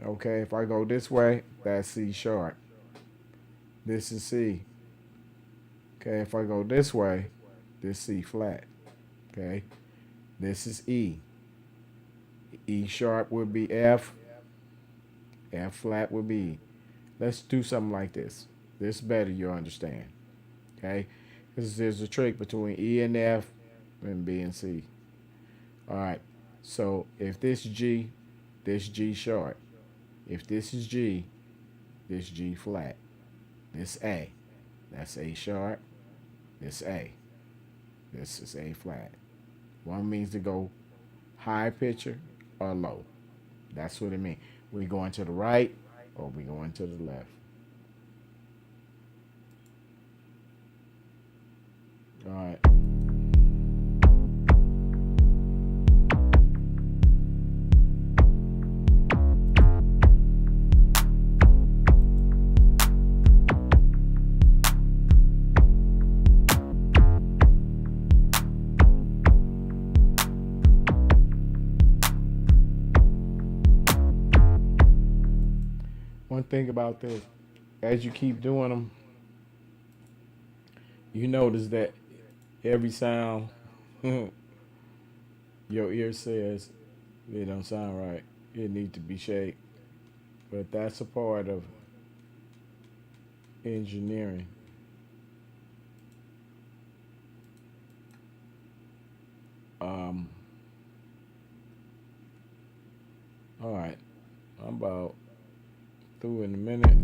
Okay, if I go this way, that's C sharp. This is C. Okay, if I go this way, this C flat. Okay, this is E. E sharp would be F. F flat would be E. Let's do something like this. This better you'll understand. Okay, because there's a trick between E and F and B and C. All right. So if this G sharp. If this is G, this G flat. This A, that's A sharp. This A, this is A flat. One means to go high pitcher or low. That's what it means. We going to the right or we going to the left. All right. One thing about this, as you keep doing them, you notice that every sound your ear says it don't sound right. It needs to be shaped. But that's a part of engineering. Um, all right. I'm about through in a minute.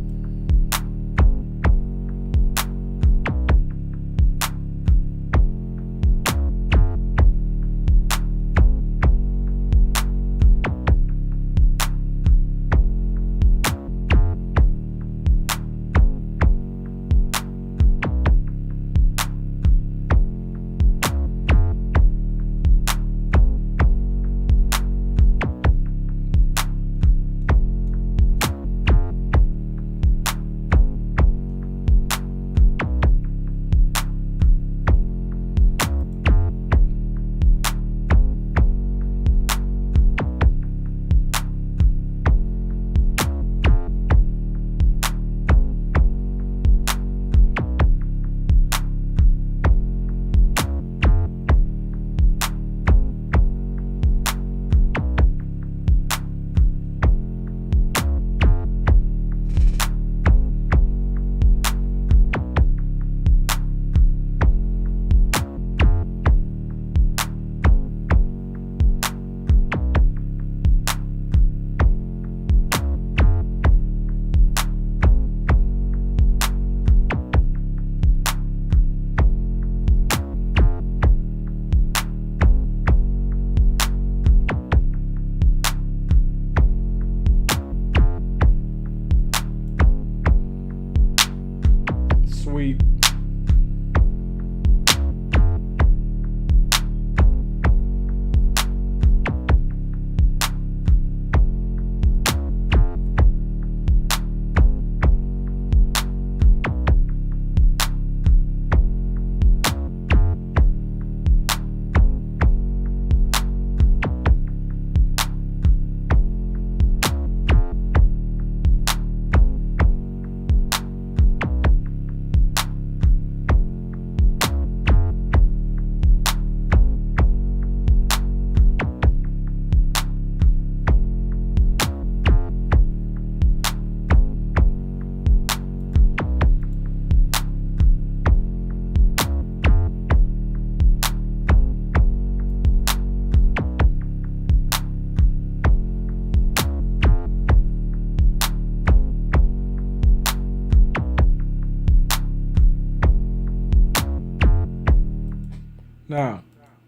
Now,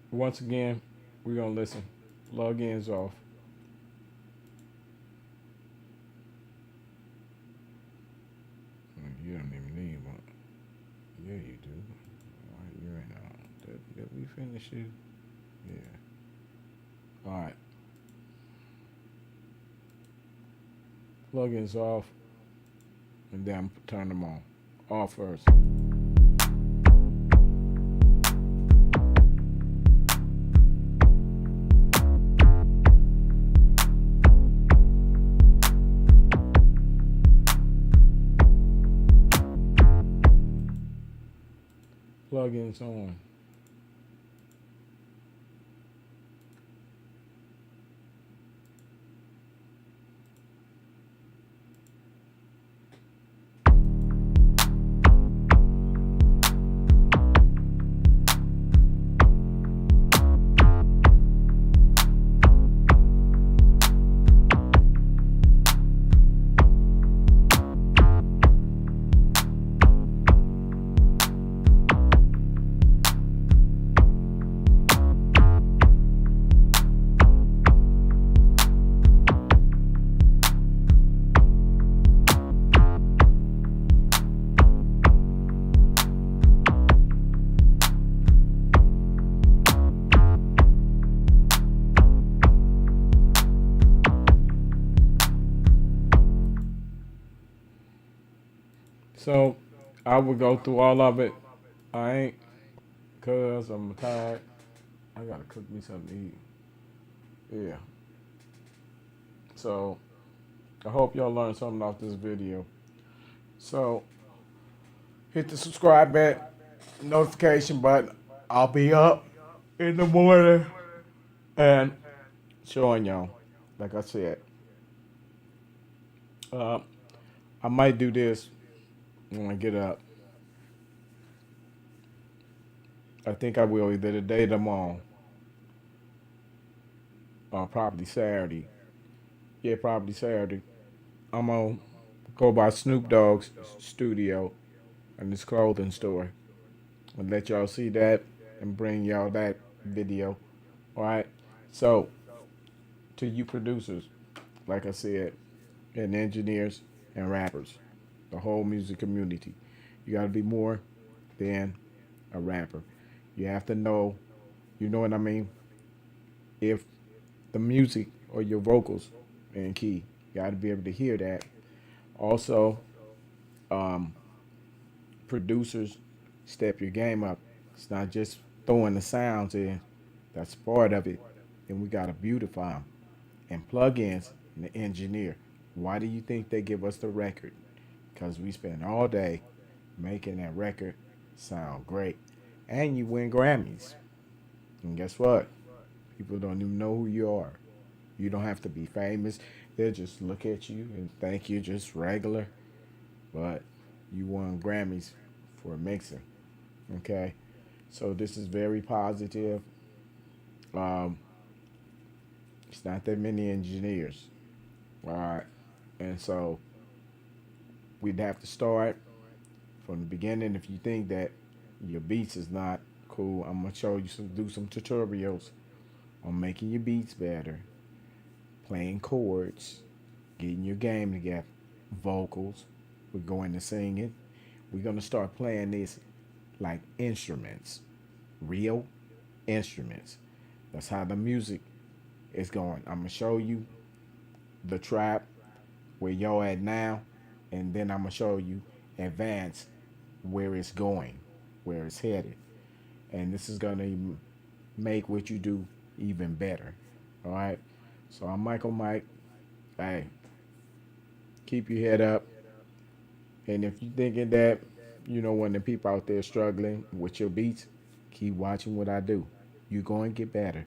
once again, we're gonna listen. Plugins off. You don't even need one. Yeah, you do. All right, you ain't out. Did we finish it? Yeah. All right. Plugins off, and then turn them on. Off first. Plugins on. So I would go through all of it. I ain't, cause I'm tired. I gotta cook me something to eat. Yeah. So I hope y'all learned something off this video. So hit the subscribe button, notification button. I'll be up in the morning and showing y'all. Like I said, uh, I might do this when I get up. I think I will either the day tomorrow or probably Saturday. Yeah, probably Saturday. I'm gonna go by Snoop Dogg's studio and his clothing store and let y'all see that and bring y'all that video. All right. So to you producers, like I said, and engineers and rappers, the whole music community, you gotta be more than a rapper. You have to know, you know what I mean? If the music or your vocals in key, you gotta be able to hear that. Also, um, producers, step your game up. It's not just throwing the sounds in. That's part of it. Then we gotta beautify them and plugins and the engineer. Why do you think they give us the record? Because we spend all day making that record sound great, and you win Grammys. And guess what? People don't even know who you are. You don't have to be famous. They'll just look at you and think you're just regular, but you won Grammys for mixing. Okay, so this is very positive. Um, it's not that many engineers, all right, and so we'd have to start from the beginning. If you think that your beats is not cool, I'm gonna show you some do some tutorials on making your beats better, playing chords, getting your game together, vocals. We're going to singing. We're gonna start playing this like instruments, real instruments. That's how the music is going. I'm gonna show you the trap where y'all at now, and then I'm gonna show you advance where it's going, where it's headed, and this is gonna make what you do even better. All right. So I'm Michael Mike. Hey, keep your head up, and if you're thinking that one of the people out there struggling with your beats, keep watching what I do. You're going to get better.